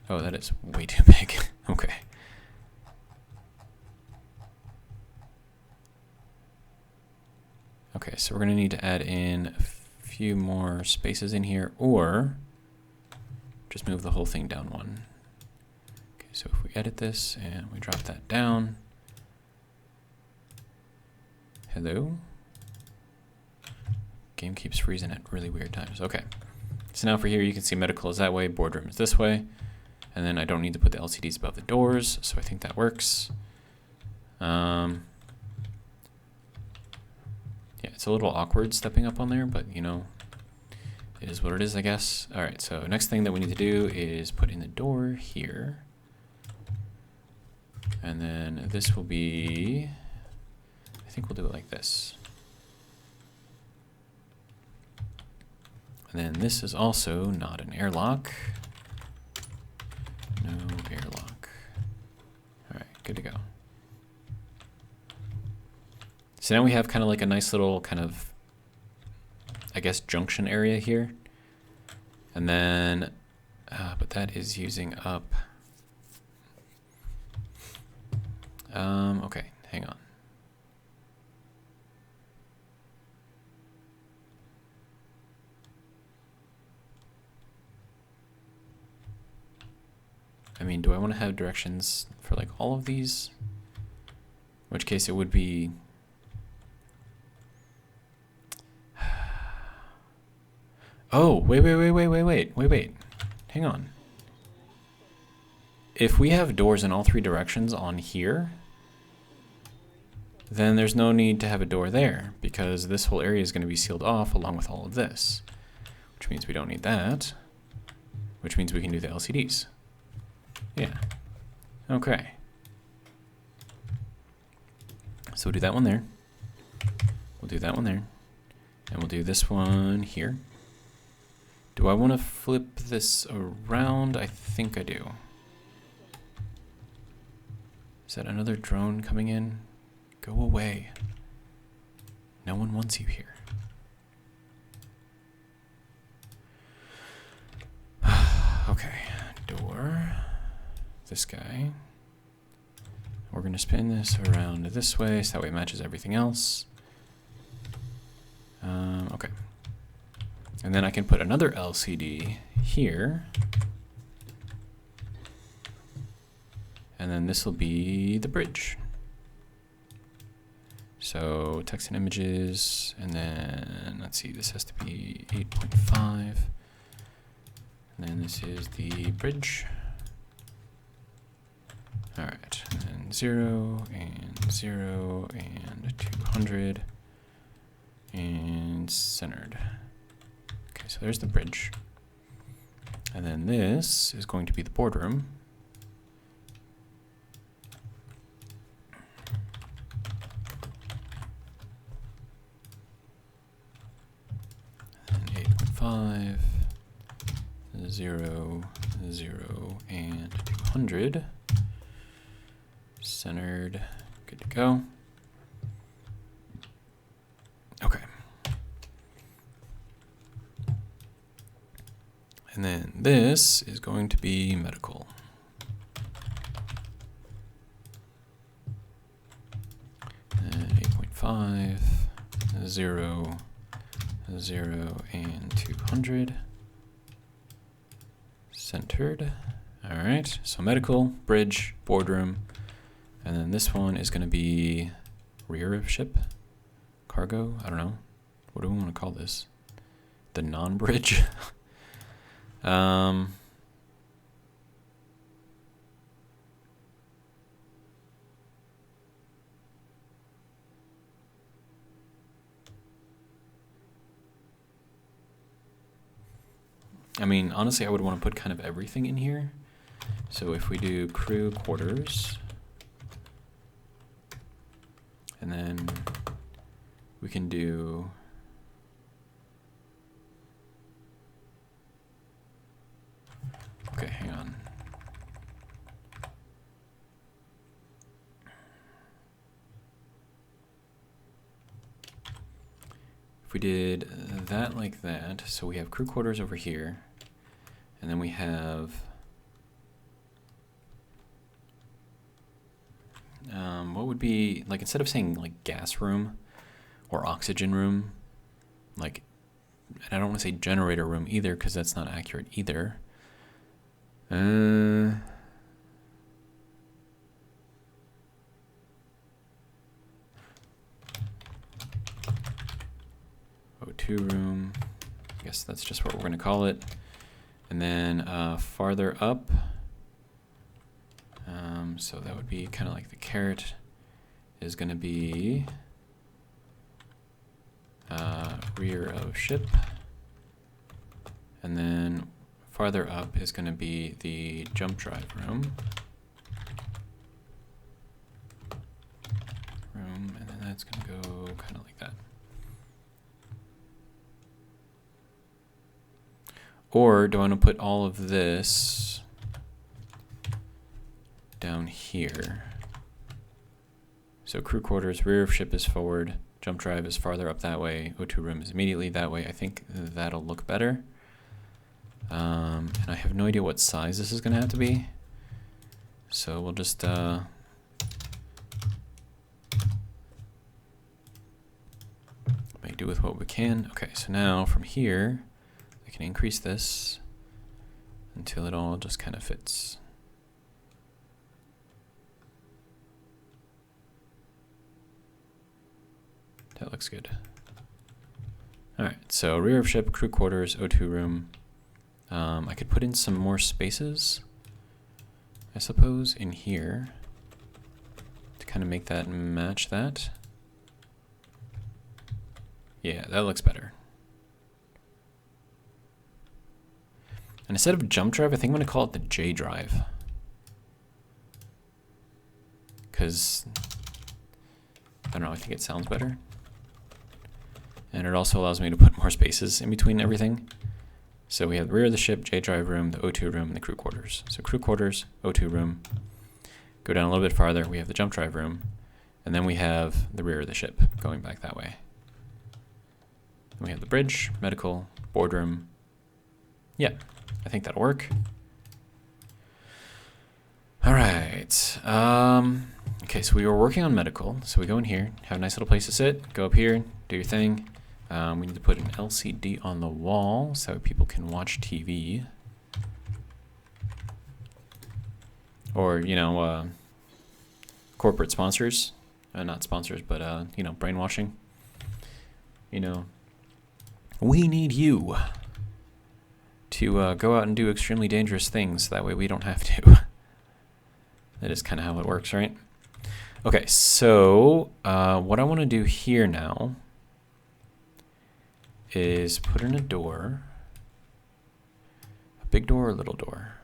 Oh, that is way too big. Okay. Okay, so we're going to need to add in a few more spaces in here, or just move the whole thing down one. Okay, so if we edit this and we drop that down. Hello? Game keeps freezing at really weird times. Okay, so now for here you can see medical is that way, boardroom is this way, and then I don't need to put the LCDs above the doors, so I think that works. Yeah, it's a little awkward stepping up on there, but you know, it is what it is, I guess. All right, so next thing that we need to do is put in the door here. And then this will be, I think we'll do it like this. And then this is also not an airlock. No airlock. All right, good to go. So now we have kind of like a nice little kind of, I guess, junction area here. And then, but that is using up. Okay, hang on. I mean, do I want to have directions for like all of these? In which case it would be, oh, wait. Hang on. If we have doors in all three directions on here, then there's no need to have a door there because this whole area is going to be sealed off along with all of this, which means we don't need that, which means we can do the LCDs. Yeah. Okay. So we'll do that one there. We'll do that one there. And we'll do this one here. Do I want to flip this around? I think I do. Is that another drone coming in? Go away. No one wants you here. Okay, door. This guy. We're going to spin this around this way so that way it matches everything else. Okay. And then I can put another LCD here. And then this will be the bridge. So text and images, and then let's see, this has to be 8.5. And then this is the bridge. All right, and then 0 and 0 and 200 and centered. Okay, so there's the bridge. And then this is going to be the boardroom. And 8.5, 0, 0, and 200. Centered, good to go. Okay. And then this is going to be medical. And 8.5, 0, 0, and 200. Centered. All right, so medical, bridge, boardroom. And then this one is going to be rear of ship, cargo, I don't know. What do we want to call this? The non-bridge? I mean, honestly, I would want to put kind of everything in here. So if we do crew quarters, and then we can do okay, hang on. If we did that like that, so we have crew quarters over here, and then we have what would be, like, instead of saying like gas room or oxygen room, like, and I don't want to say generator room either because that's not accurate either. O2 room, I guess that's just what we're going to call it. And then farther up, so that would be kind of like the caret is going to be rear of ship. And then farther up is going to be the jump drive room. And then that's going to go kind of like that. Or do I want to put all of this down here? So crew quarters, rear of ship is forward, jump drive is farther up that way, O2 room is immediately that way. I think that'll look better. And I have no idea what size this is going to have to be. So we'll just make do with what we can. Okay, so now from here, I can increase this until it all just kind of fits. That looks good. All right, so rear of ship, crew quarters, O2 room. I could put in some more spaces, I suppose, in here to kind of make that match that. Yeah, that looks better. And instead of jump drive, I think I'm going to call it the J drive. I don't know, I think it sounds better. And it also allows me to put more spaces in between everything. So we have the rear of the ship, J drive room, the O2 room, and the crew quarters. So crew quarters, O2 room. Go down a little bit farther, we have the jump drive room. And then we have the rear of the ship going back that way. Then we have the bridge, medical, boardroom. Yeah, I think that'll work. All right. Okay, so we were working on medical. So we go in here, have a nice little place to sit. Go up here, do your thing. We need to put an LCD on the wall so people can watch TV. Or, you know, corporate sponsors. Not sponsors, but, you know, brainwashing. You know, we need you to go out and do extremely dangerous things. That way we don't have to. That is kind of how it works, right? Okay, so what I want to do here now is put in a door. A big door or a little door?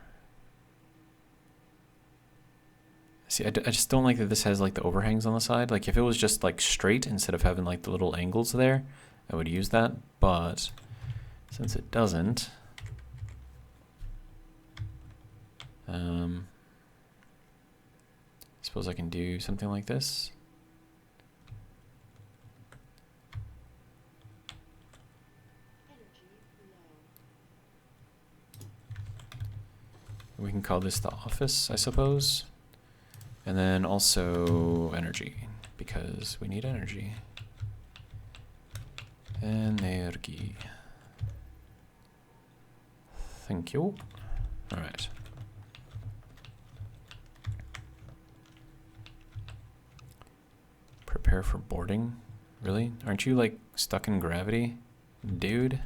See, I just don't like that this has like the overhangs on the side. Like if it was just like straight instead of having like the little angles there, I would use that. But since it doesn't, I suppose I can do something like this. We can call this the office, I suppose. And then also energy, because we need energy. Energy. Thank you. All right. Prepare for boarding? Really? Aren't you like stuck in gravity? Dude?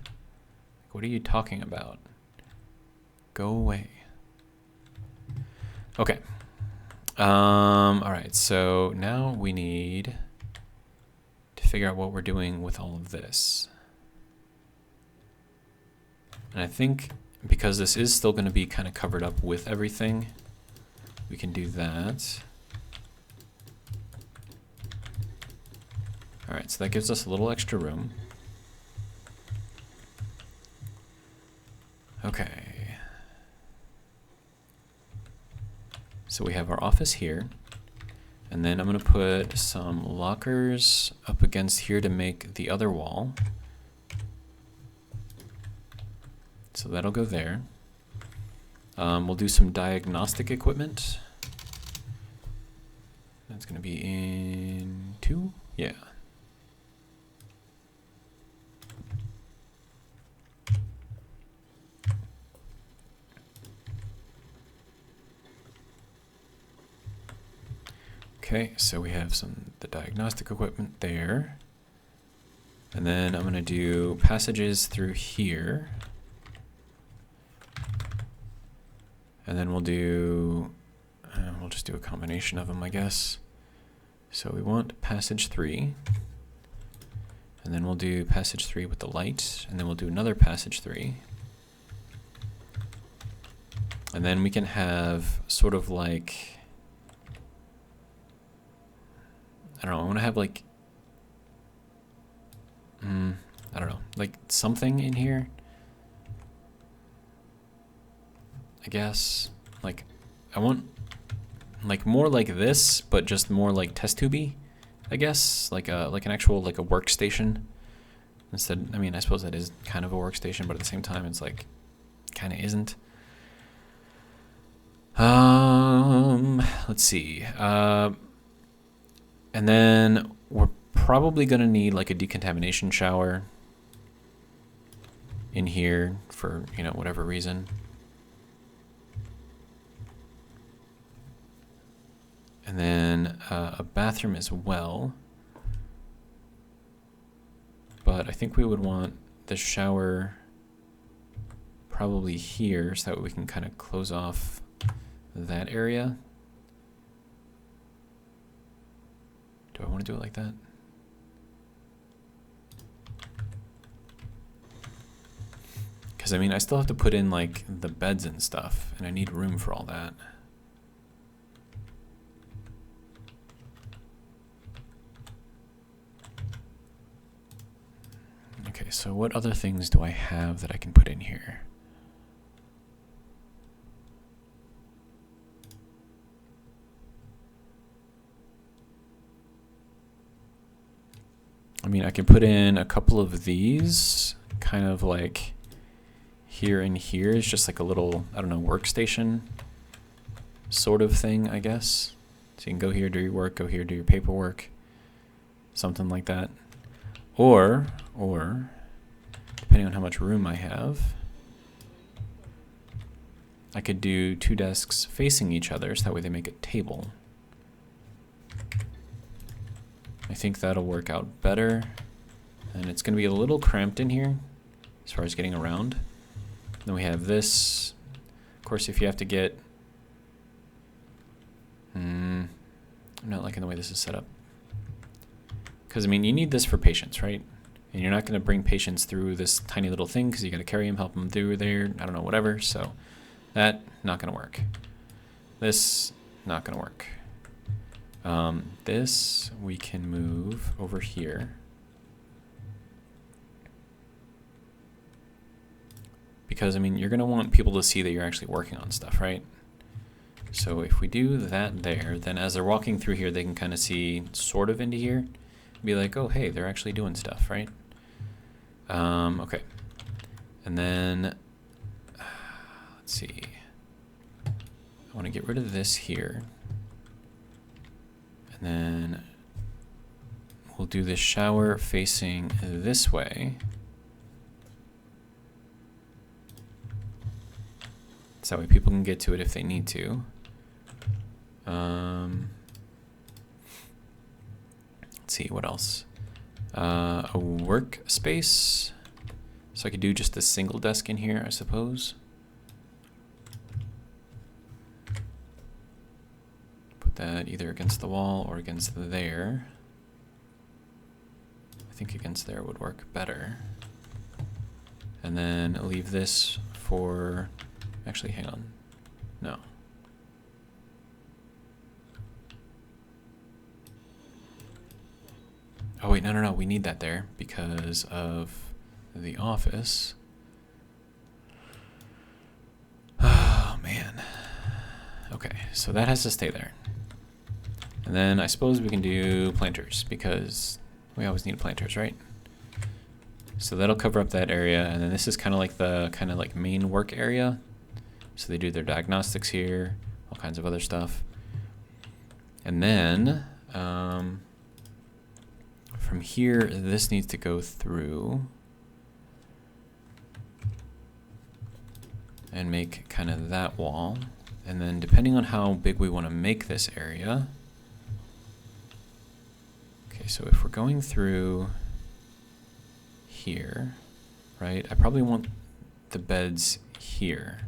What are you talking about? Go away. Okay. All right, so now we need to figure out what we're doing with all of this. And I think because this is still going to be kind of covered up with everything, we can do that. All right, so that gives us a little extra room. Okay. So we have our office here, and then I'm going to put some lockers up against here to make the other wall. So that'll go there. We'll do some diagnostic equipment. That's going to be in 2? Yeah. Okay, so we have the diagnostic equipment there. And then I'm going to do passages through here. And then we'll just do a combination of them, I guess. So we want passage 3. And then we'll do passage 3 with the light. And then we'll do another passage 3. And then we can have sort of like, I don't know, I want to have like, I don't know, like something in here, I guess. Like, I want like more like this, but just more like test tubey, I guess, like an actual like a workstation instead. I mean, I suppose that is kind of a workstation, but at the same time, it's like kind of isn't. Let's see. And then we're probably going to need like a decontamination shower in here for, you know, whatever reason. And then a bathroom as well. But I think we would want the shower probably here so that we can kind of close off that area. Do I want to do it like that? Because, I mean, I still have to put in, like, the beds and stuff, and I need room for all that. so what other things do I have that I can put in here? I mean, I can put in a couple of these, kind of like here and here is just like a little, I don't know, workstation sort of thing, I guess. So you can go here, do your work, go here, do your paperwork, something like that. Or, depending on how much room I have, I could do 2 desks facing each other, so that way they make a table. I think that'll work out better. And it's going to be a little cramped in here as far as getting around. Then we have this. Of course, if you have to get... I'm not liking the way this is set up. Because, I mean, you need this for patients, right? And you're not going to bring patients through this tiny little thing because you got to carry them, help them through there, I don't know, whatever. So that, not going to work. This, not going to work. This we can move over here. Because, I mean, you're going to want people to see that you're actually working on stuff, right? So if we do that there, then as they're walking through here, they can kind of see sort of into here. Be like, oh, hey, they're actually doing stuff, right? Okay. And then, let's see. I want to get rid of this here. And then we'll do this shower facing this way. So that way people can get to it if they need to. Let's see, what else? A workspace. So I could do just a single desk in here, I suppose. Put that either against the wall or against there. I think against there would work better. And then leave this for... Actually, hang on. No. Oh, wait, no. We need that there because of the office. Oh, man. Okay, so that has to stay there. And then I suppose we can do planters because we always need planters, right? So that'll cover up that area. And then this is kind of like the main work area. So they do their diagnostics here, all kinds of other stuff. And then from here, this needs to go through and make kind of that wall. And then depending on how big we want to make this area. Okay, so if we're going through here, right, I probably want the beds here.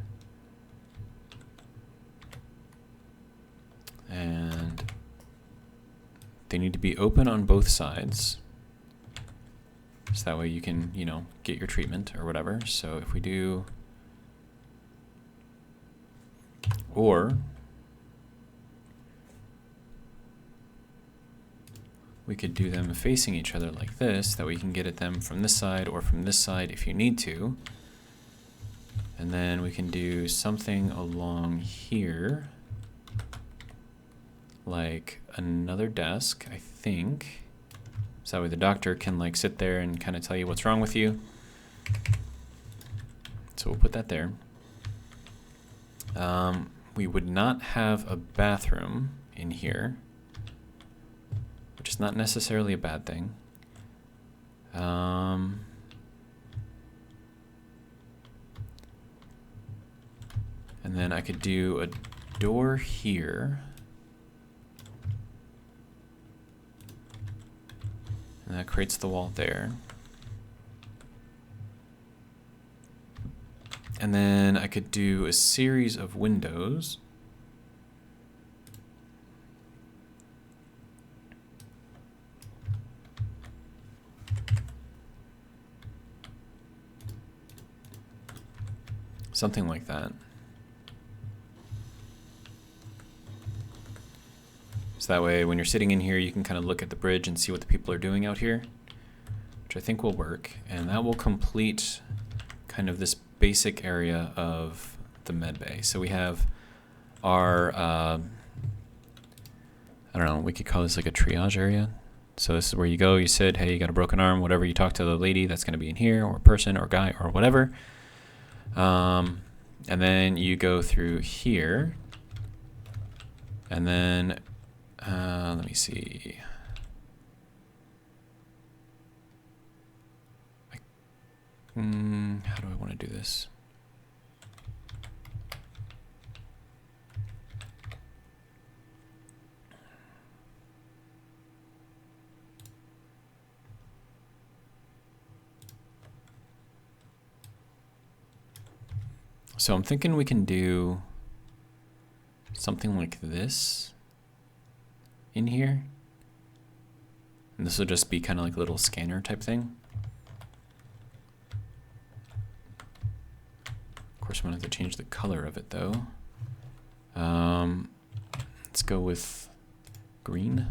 And they need to be open on both sides. So that way you can, you know, get your treatment or whatever. So if we do, or we could do them facing each other like this, that we can get at them from this side or from this side if you need to. And then we can do something along here. Like another desk, I think. So that way the doctor can like sit there and kind of tell you what's wrong with you. So we'll put that there. We would not have a bathroom in here, which is not necessarily a bad thing. And then I could do a door here. And that creates the wall there. And then I could do a series of windows. Something like that. So that way when you're sitting in here, you can kind of look at the bridge and see what the people are doing out here, which which I think will work, and that will complete kind of this basic area of the med bay. So we have our, I don't know, we could call this like a triage area. So this is where you go, you sit, hey, you got a broken arm, whatever, you talk to the lady, that's going to be in here, or person, or guy, or whatever. And then you go through here, and then, let me see. How do I want to do this? So I'm thinking we can do something like this in here. And this will just be kind of like a little scanner type thing. Of course, I'm gonna have to change the color of it though. Let's go with green.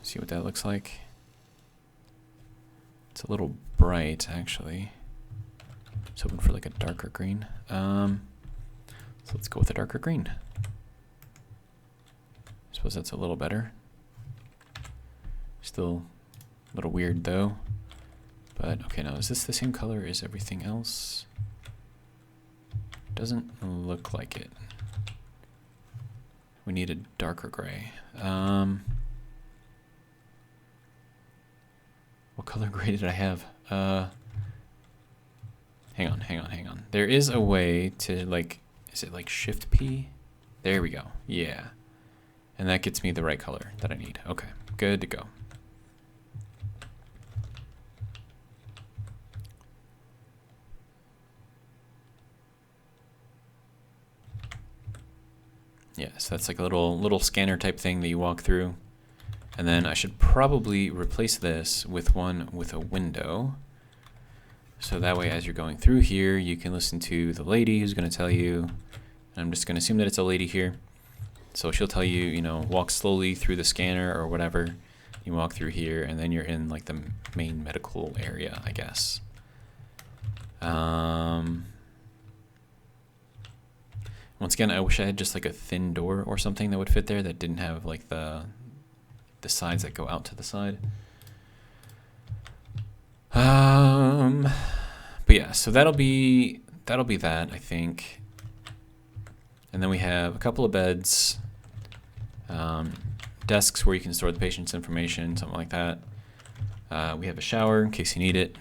See what that looks like. It's a little bright actually. I was hoping for like a darker green. So let's go with a darker green. I suppose that's a little better. Still a little weird though. But okay, now is this the same color as everything else? Doesn't look like it. We need a darker gray. What color gray did I have? Hang on. There is a way to like, is it like Shift P? There we go. Yeah. And that gets me the right color that I need. Okay, good to go. Yeah, so that's like a little scanner type thing that you walk through. And then I should probably replace this with one with a window. So that way as you're going through here, you can listen to the lady who's going to tell you, and I'm just going to assume that it's a lady here. So she'll tell you, you know, walk slowly through the scanner or whatever. You walk through here and then you're in like the main medical area, I guess. Once again, I wish I had just like a thin door or something that would fit there that didn't have like the sides that go out to the side. But yeah, so that'll be that, I think. And then we have a couple of beds, desks where you can store the patient's information, something like that. We have a shower in case you need it,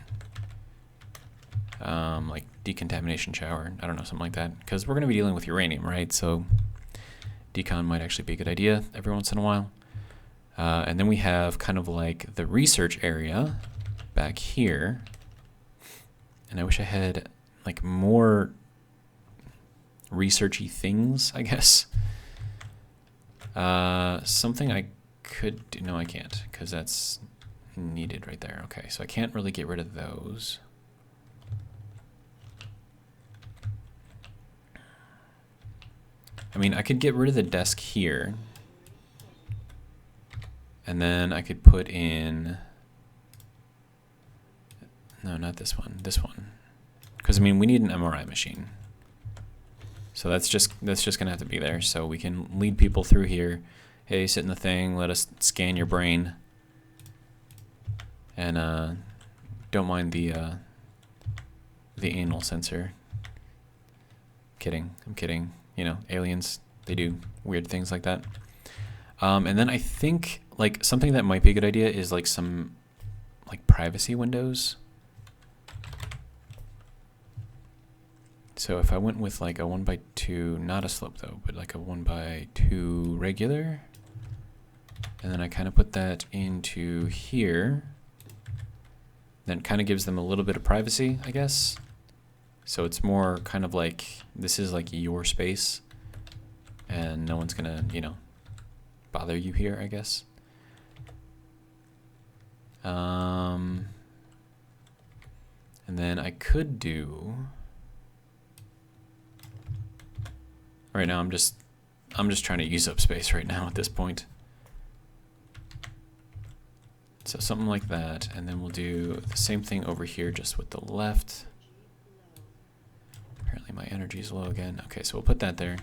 like decontamination shower, I don't know, something like that, because we're going to be dealing with uranium, right? So decon might actually be a good idea every once in a while. And then we have kind of like the research area back here. And I wish I had like more researchy things, I guess. Something I could do, no I can't, because that's needed right there. Okay, so I can't really get rid of those. I mean, I could get rid of the desk here. And then I could put in, no, not this one, this one. Because I mean, we need an MRI machine. So that's just gonna have to be there. So we can lead people through here. Hey, sit in the thing, let us scan your brain. And don't mind the anal sensor. I'm kidding. You know, aliens, they do weird things like that. And then I think like something that might be a good idea is like some like privacy windows. So if I went with like a 1x2, not a slope though, but like a 1x2 regular, and then I kind of put that into here, then it kind of gives them a little bit of privacy, I guess. So it's more kind of like, this is like your space and no one's gonna, you know, bother you here, I guess. And then I could do, right now I'm just trying to use up space right now at this point. So something like that, and then we'll do the same thing over here, just with the left. Apparently my energy is low again. Okay, so we'll put that there.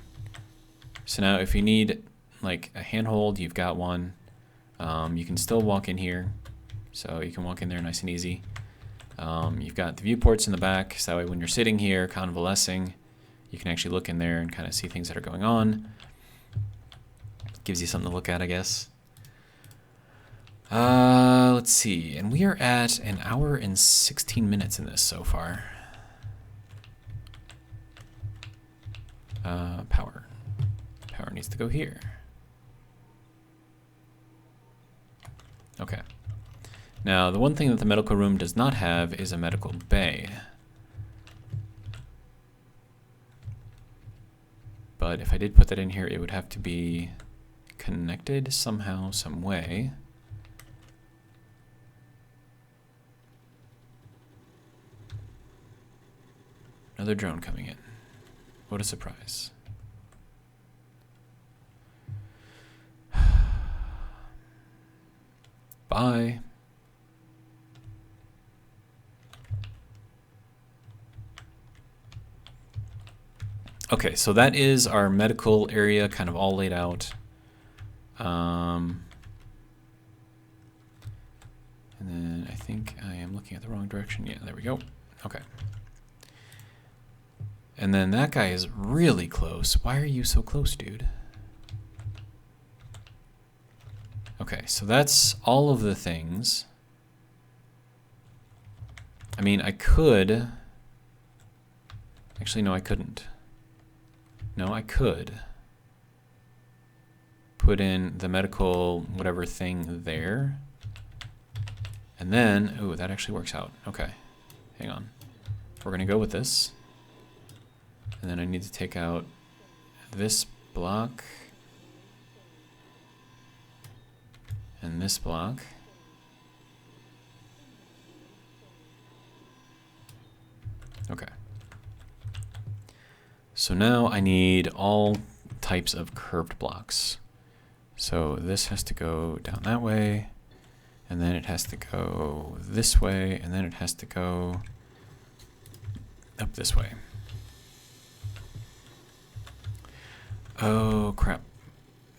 So now if you need like a handhold, you've got one. You can still walk in here, so you can walk in there nice and easy. You've got the viewports in the back, so that way when you're sitting here convalescing, you can actually look in there and kind of see things that are going on. Gives you something to look at, I guess. Let's see, and we are at 1 hour and 16 minutes in this so far. Power. Power needs to go here. Okay. Now, the one thing that the medical room does not have is a medical bay. But if I did put that in here, it would have to be connected somehow, some way. Another drone coming in. What a surprise. Bye. Okay, so that is our medical area kind of all laid out. And then I think I am looking at the wrong direction. Yeah, there we go. Okay. And then that guy is really close. Why are you so close, dude? Okay, so that's all of the things. I mean, I could... Actually, no, I couldn't. No, I could put in the medical whatever thing there. And then, ooh, that actually works out. Okay, hang on. We're gonna go with this. And then I need to take out this block and this block. Okay. So now I need all types of curved blocks. So this has to go down that way, and then it has to go this way, and then it has to go up this way. Oh crap,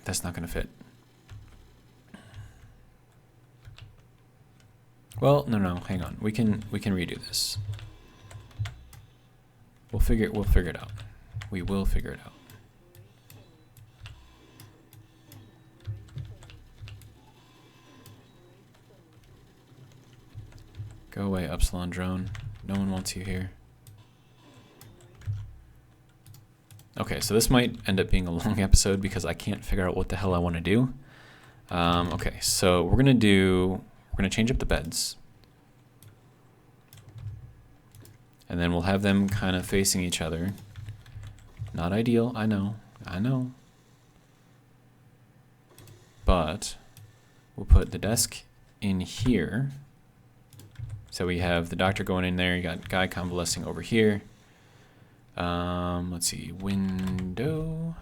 that's not gonna fit. Well, no, hang on. We can redo this. We'll figure it out. We will figure it out. Go away, Upsilon drone. No one wants you here. Okay, so this might end up being a long episode because I can't figure out what the hell I want to do. Okay, so we're gonna change up the beds. And then we'll have them kind of facing each other. Not ideal, I know. But we'll put the desk in here. So we have the doctor going in there, you got guy convalescing over here. Let's see, window.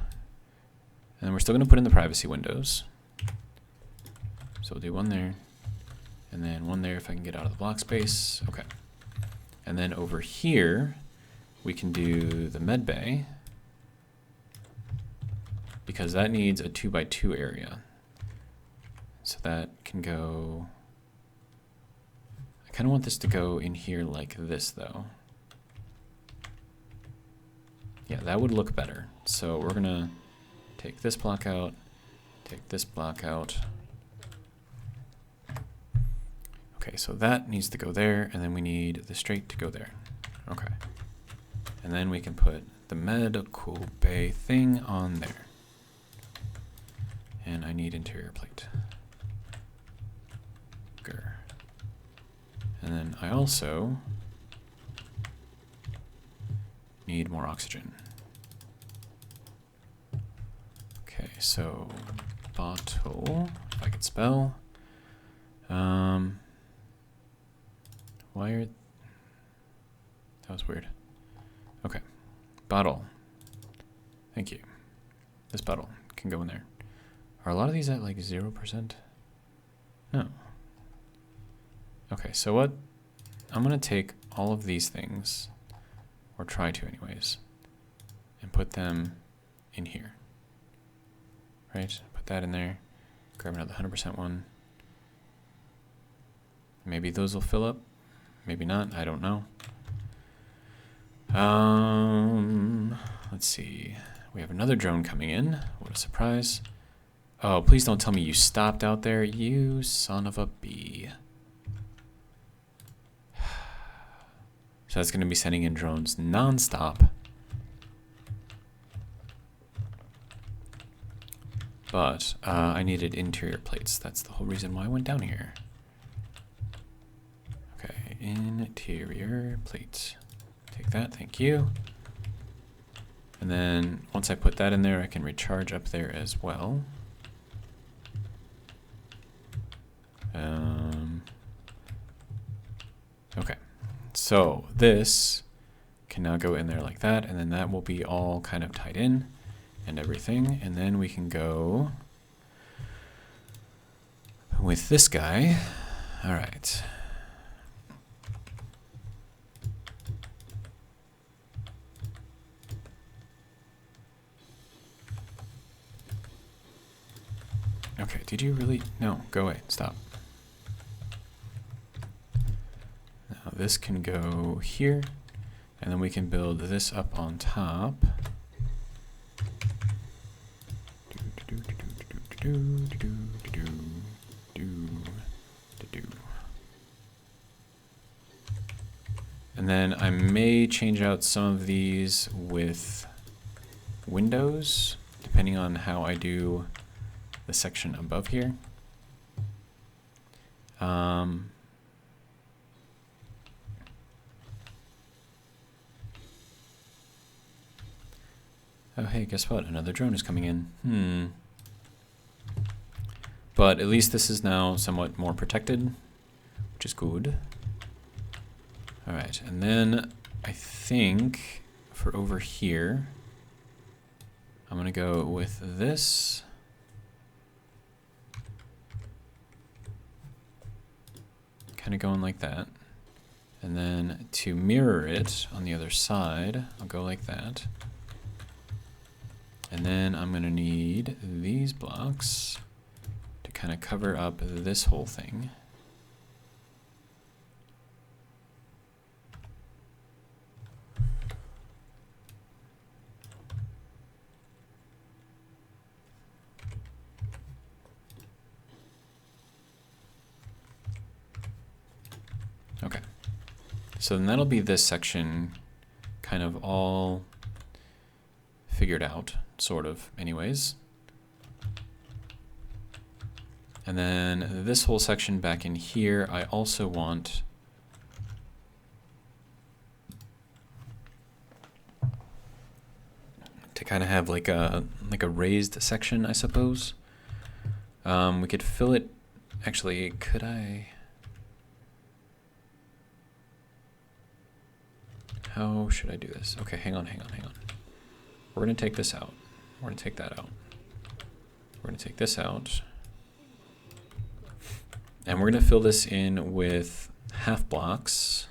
And we're still gonna put in the privacy windows. So we'll do one there, and then one there if I can get out of the block space. Okay. And then over here, we can do the med bay, because that needs a 2x2 area. So that can go, I kind of want this to go in here like this though. Yeah, that would look better. So we're gonna take this block out, take this block out. Okay, so that needs to go there, and then we need the straight to go there. Okay. And then we can put the medical bay thing on there. And I need interior plate. Grr. And then I also need more oxygen. Okay, so bottle, if I could spell. Wired. That was weird. Okay, bottle. Thank you. This bottle can go in there. Are a lot of these at like 0%? No. Okay, so what? I'm gonna take all of these things, or try to anyways, and put them in here. Right? Put that in there. Grab another 100% one. Maybe those will fill up. Maybe not. I don't know. Let's see. We have another drone coming in. What a surprise. Oh, please don't tell me you stopped out there, you son of a bee. So that's going to be sending in drones non-stop. But I needed interior plates. That's the whole reason why I went down here. Okay, interior plates. Take that, thank you. And then once I put that in there, I can recharge up there as well. Okay, so this can now go in there like that, and then that will be all kind of tied in and everything. And then we can go with this guy. All right. Okay, did you really? No, go away, stop. Now this can go here, and then we can build this up on top. And then I may change out some of these with windows, depending on how I do the section above here. Oh, hey, guess what? Another drone is coming in. But at least this is now somewhat more protected, which is good. All right, and then I think for over here, I'm gonna go with this. Kind of going like that. And then to mirror it on the other side, I'll go like that. And then I'm gonna need these blocks to kind of cover up this whole thing. Okay, so then that'll be this section kind of all figured out, sort of, anyways. And then this whole section back in here, I also want to kind of have like a raised section, I suppose. We could fill it, actually, could I? How should I do this? Okay, hang on. We're gonna take this out. We're gonna take that out. We're gonna take this out. And we're gonna fill this in with half blocks.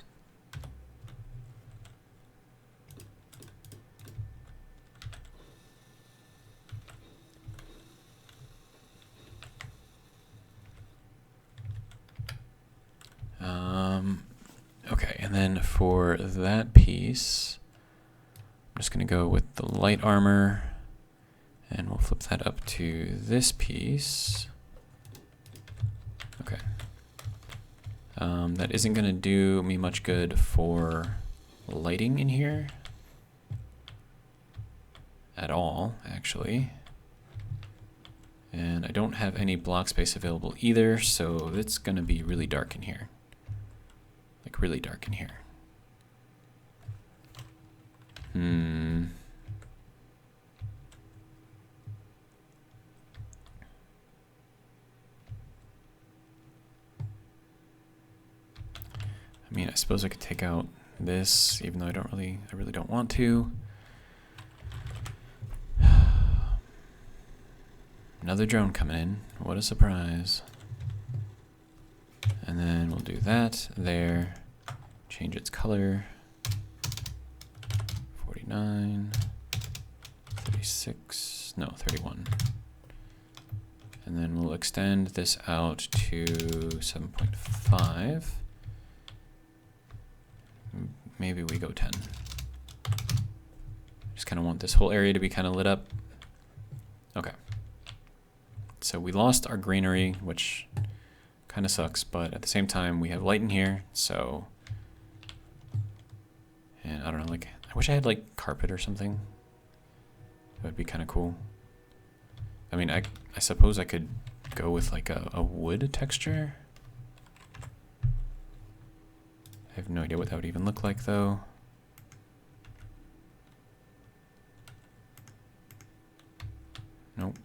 Okay, and then for that piece, I'm just going to go with the light armor, and we'll flip that up to this piece. Okay. That isn't going to do me much good for lighting in here at all, actually. And I don't have any block space available either, so it's going to be really dark in here. Like really dark in here. I mean, I suppose I could take out this, even though I really don't want to. Another drone coming in. What a surprise. And then we'll do that there. Change its color. 49, 36, no, 31. And then we'll extend this out to 7.5. Maybe we go 10. Just kind of want this whole area to be kind of lit up. Okay. So we lost our greenery, which kind of sucks, but at the same time we have light in here, so, and I don't know, like, I wish I had like carpet or something. That would be kind of cool. I mean, I suppose I could go with like a wood texture. I have no idea what that would even look like though. Nope.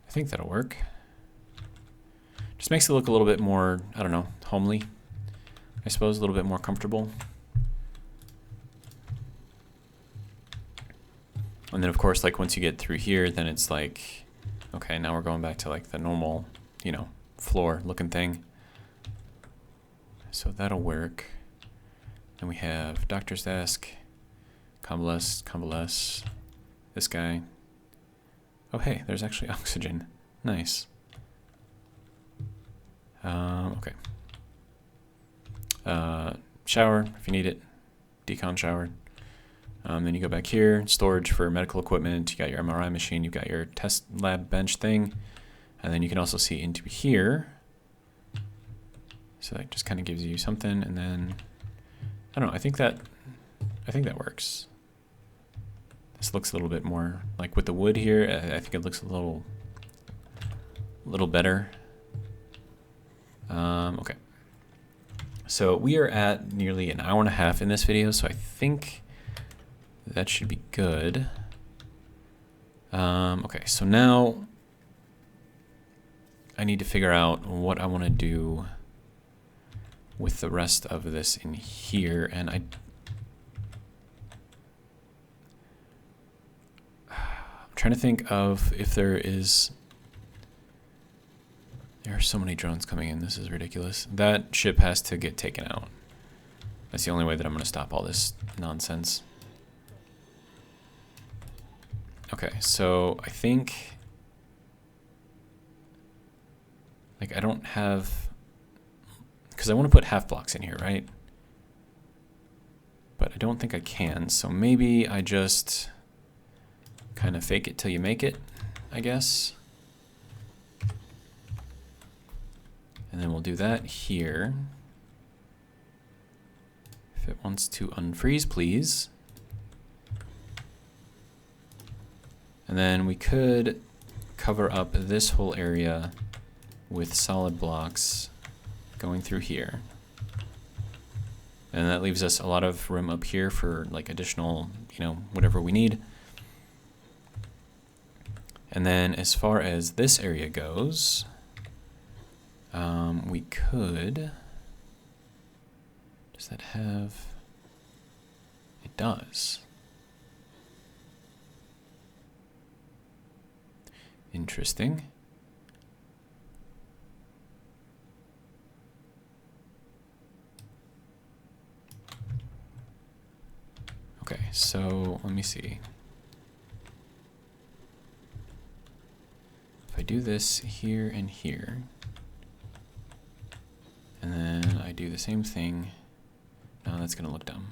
I think that'll work. Just makes it look a little bit more, I don't know, homely, I suppose, a little bit more comfortable. And then of course, like once you get through here, then it's like, okay, now we're going back to like the normal, you know, floor looking thing. So that'll work. Then we have doctor's desk, convalesce, this guy. Oh hey, there's actually oxygen. Nice. Okay. Shower if you need it. Decon shower. Then you go back here, storage for medical equipment. You got your MRI machine. You've got your test lab bench thing, and then you can also see into here. So that just kind of gives you something, and then I don't know. I think that works. This looks a little bit more like with the wood here. I think it looks a little better. Okay. So we are at nearly an hour and a half in this video, so I think that should be good. Okay, so now I need to figure out what I want to do with the rest of this in here, and I'm trying to think of if there are so many drones coming in. This is ridiculous. That ship has to get taken out. That's the only way that I'm going to stop all this nonsense. Okay, so I think, like, I don't have, because I want to put half blocks in here, right? But I don't think I can, so maybe I just kind of fake it till you make it, I guess. And then we'll do that here. If it wants to unfreeze, please. And then we could cover up this whole area with solid blocks going through here. And that leaves us a lot of room up here for like additional, you know, whatever we need. And then as far as this area goes, we could, does that have, it does. Interesting. Okay, so let me see. If I do this here and here, and then I do the same thing, no, that's gonna look dumb.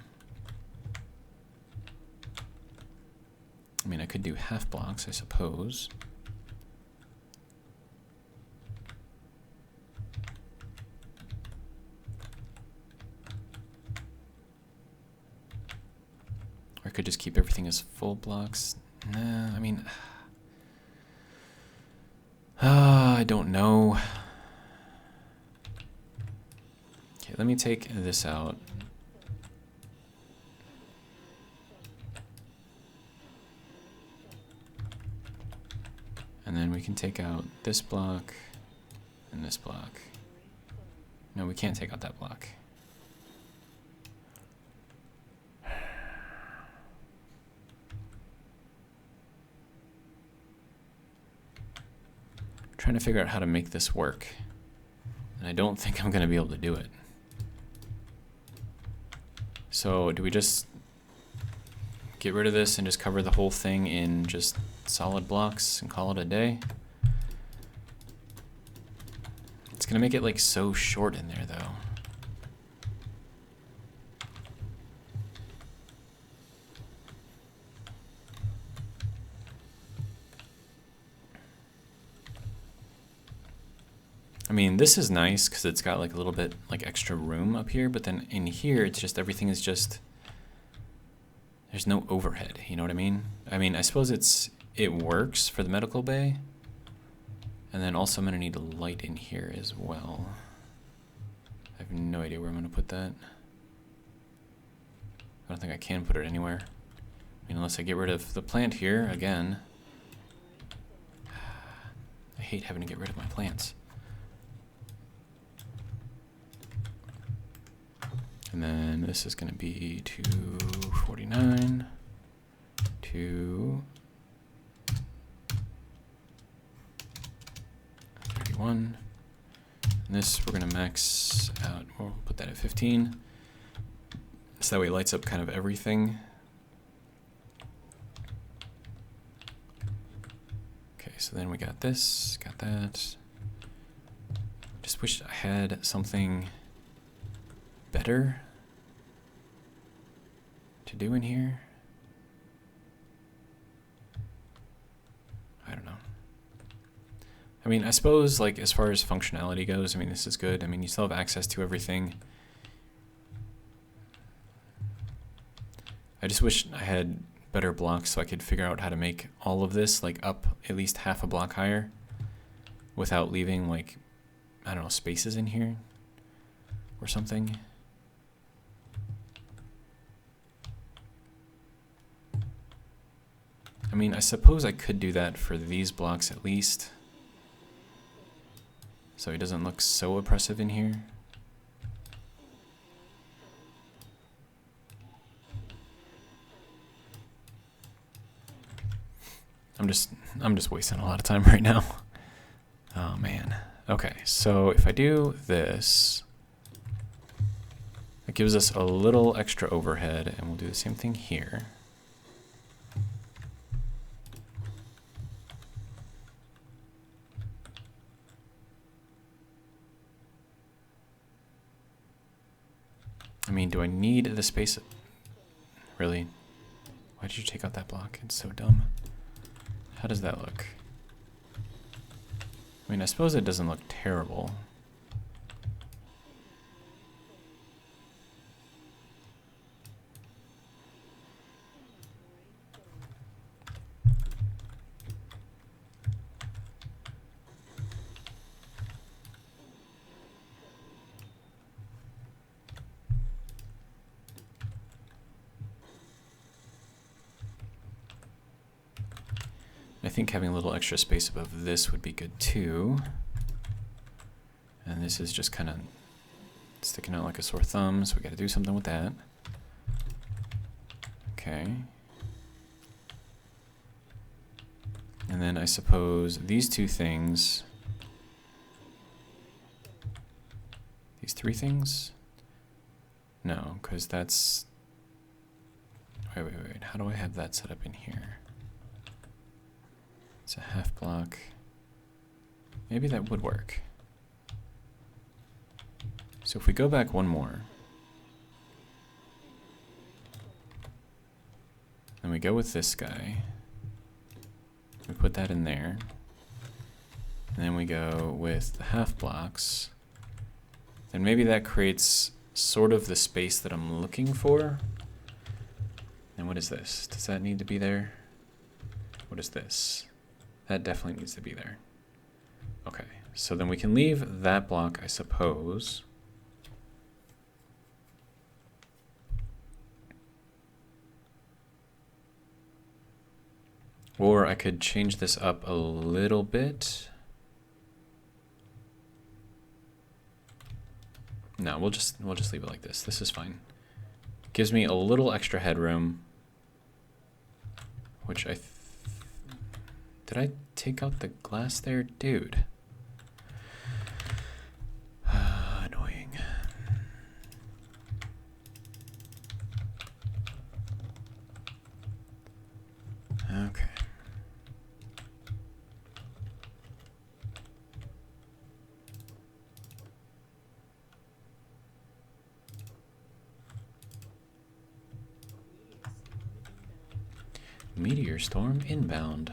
I mean, I could do half blocks, I suppose. Or I could just keep everything as full blocks. Nah, I mean, I don't know. Okay, let me take this out. And then we can take out this block and this block. No, we can't take out that block. trying to figure out how to make this work. And I don't think I'm going to be able to do it. So do we just get rid of this and just cover the whole thing in just solid blocks and call it a day? It's going to make it like so short in there though. I mean, this is nice because it's got like a little bit like extra room up here, but then in here, it's just everything is just, there's no overhead, you know what I mean? I mean, I suppose it works for the medical bay. And then also I'm gonna need a light in here as well. I have no idea where I'm gonna put that. I don't think I can put it anywhere. I mean, unless I get rid of the plant here again. I hate having to get rid of my plants. And then this is going to be 249, 231. And this we're going to max out, we'll put that at 15. So that way it lights up kind of everything. Okay, so then we got this, got that. Just wish I had something better to do in here. I don't know. I mean, I suppose like as far as functionality goes, I mean, this is good. I mean, you still have access to everything. I just wish I had better blocks so I could figure out how to make all of this like up at least half a block higher without leaving like, I don't know, spaces in here or something. I mean, I suppose I could do that for these blocks at least, so it doesn't look so oppressive in here. I'm just wasting a lot of time right now. Oh man. Okay, so if I do this, it gives us a little extra overhead, and we'll do the same thing here. I mean, do I need the space? Really? Why did you take out that block? It's so dumb. How does that look? I mean, I suppose it doesn't look terrible. I think having a little extra space above this would be good too. And this is just kind of sticking out like a sore thumb, so we got to do something with that. Okay. And then I suppose these two things, these three things? No, because that's, wait, how do I have that set up in here? It's a half block. Maybe that would work. So if we go back one more, and we go with this guy, we put that in there, and then we go with the half blocks, then maybe that creates sort of the space that I'm looking for. And what is this? Does that need to be there? What is this? That definitely needs to be there. Okay, so then we can leave that block, I suppose. Or I could change this up a little bit. No, we'll just leave it like this. This is fine. Gives me a little extra headroom, which did I take out the glass there? Dude, meteor storm inbound.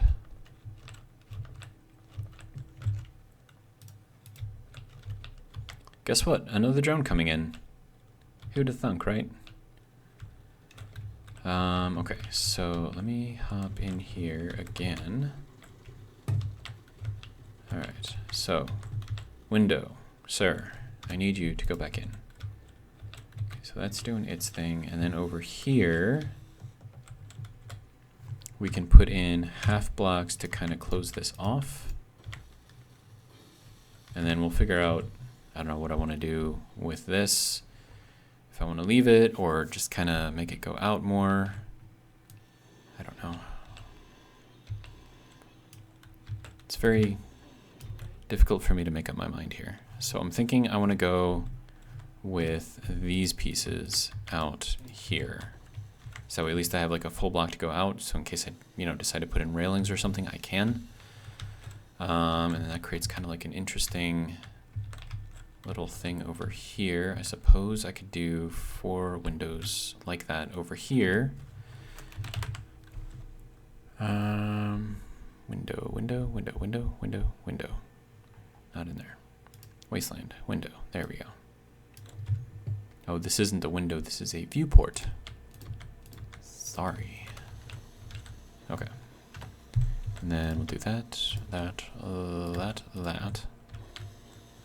Guess what? Another drone coming in. Who'd have thunk, right? Okay, so let me hop in here again. Alright, so window, sir, I need you to go back in. Okay, so that's doing its thing, and then over here we can put in half blocks to kind of close this off. And then we'll figure out, I don't know what I want to do with this. If I want to leave it or just kind of make it go out more. I don't know. It's very difficult for me to make up my mind here. So I'm thinking I want to go with these pieces out here. So at least I have like a full block to go out. So in case I, decide to put in railings or something, I can. And then that creates kind of like an interesting little thing over here. I suppose I could do 4 windows like that over here. Window, window, window, window, window, window. Not in there. Wasteland, window. There we go. Oh, this isn't a window. This is a viewport. Sorry. Okay. And then we'll do that, that, that.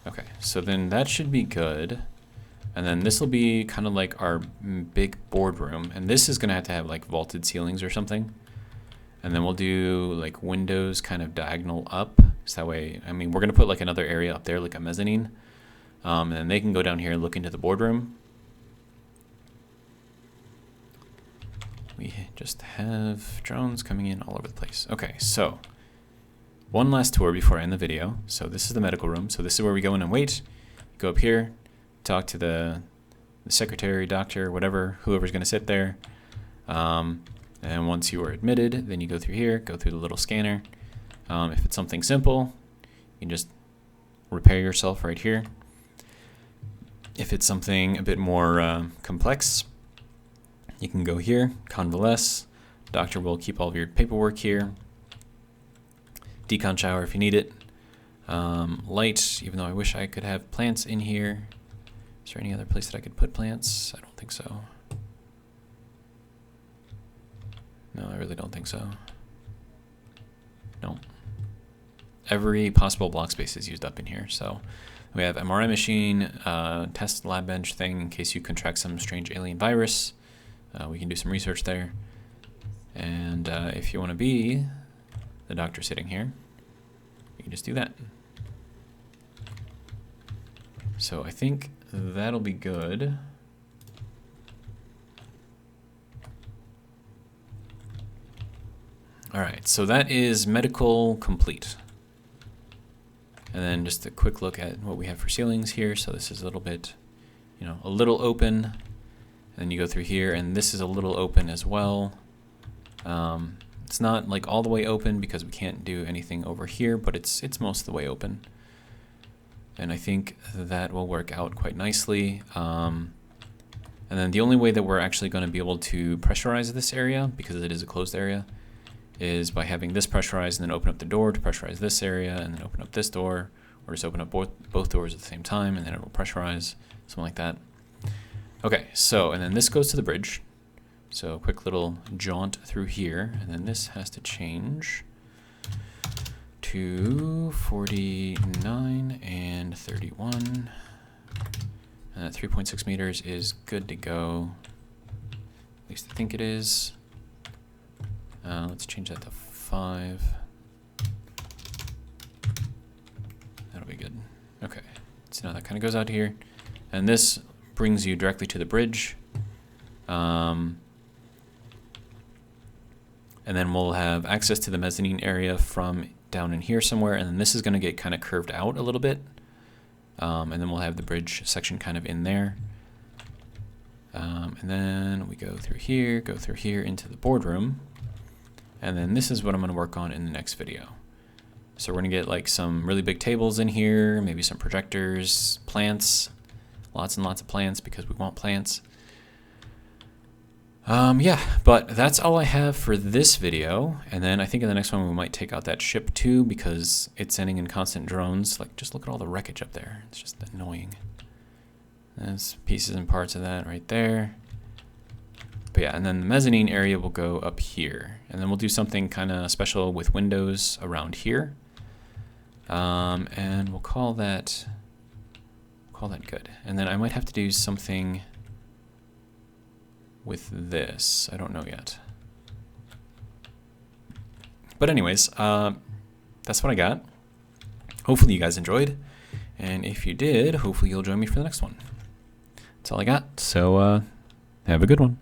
Okay, so then that should be good. And then this will be kind of like our big boardroom. And this is going to have like vaulted ceilings or something. And then we'll do like windows kind of diagonal up. So that way, I mean, we're going to put like another area up there, like a mezzanine. And then they can go down here and look into the boardroom. We just have drones coming in all over the place. Okay, so one last tour before I end the video. So this is the medical room. So this is where we go in and wait. Go up here, talk to the secretary, doctor, whatever, whoever's going to sit there. And once you are admitted, then you go through here, go through the little scanner. If it's something simple, you can just repair yourself right here. If it's something a bit more complex, you can go here, convalesce. Doctor will keep all of your paperwork here. Decon shower if you need it. Light, even though I wish I could have plants in here. Is there any other place that I could put plants? I don't think so. No, I really don't think so. No. Every possible block space is used up in here. So we have MRI machine, test lab bench thing in case you contract some strange alien virus. We can do some research there. And if you want to be the doctor sitting here, you can just do that. So I think that'll be good. All right, so that is medical complete. And then just a quick look at what we have for ceilings here. So this is a little bit, a little open. And then you go through here, and this is a little open as well. It's not like all the way open because we can't do anything over here, but it's most of the way open. And I think that will work out quite nicely. And then the only way that we're actually going to be able to pressurize this area, because it is a closed area, is by having this pressurized and then open up the door to pressurize this area and then open up this door, or just open up both doors at the same time and then it will pressurize, something like that. Okay, so, and then this goes to the bridge. So a quick little jaunt through here, and then this has to change to 49 and 31. And that 3.6 meters is good to go. At least I think it is. Let's change that to 5. That'll be good. Okay, so now that kind of goes out here. And this brings you directly to the bridge. And then we'll have access to the mezzanine area from down in here somewhere. And then this is going to get kind of curved out a little bit. And then we'll have the bridge section kind of in there. And then we go through here into the boardroom. And then this is what I'm going to work on in the next video. So we're going to get like some really big tables in here, maybe some projectors, plants, lots and lots of plants because we want plants. Yeah, but that's all I have for this video. And then I think in the next one we might take out that ship too, because it's sending in constant drones. Like, just look at all the wreckage up there. It's just annoying. There's pieces and parts of that right there. But yeah, and then the mezzanine area will go up here. And then we'll do something kind of special with windows around here. And we'll call that good. And then I might have to do something with this. I don't know yet. But anyways, that's what I got. Hopefully you guys enjoyed. And if you did, hopefully you'll join me for the next one. That's all I got. So have a good one.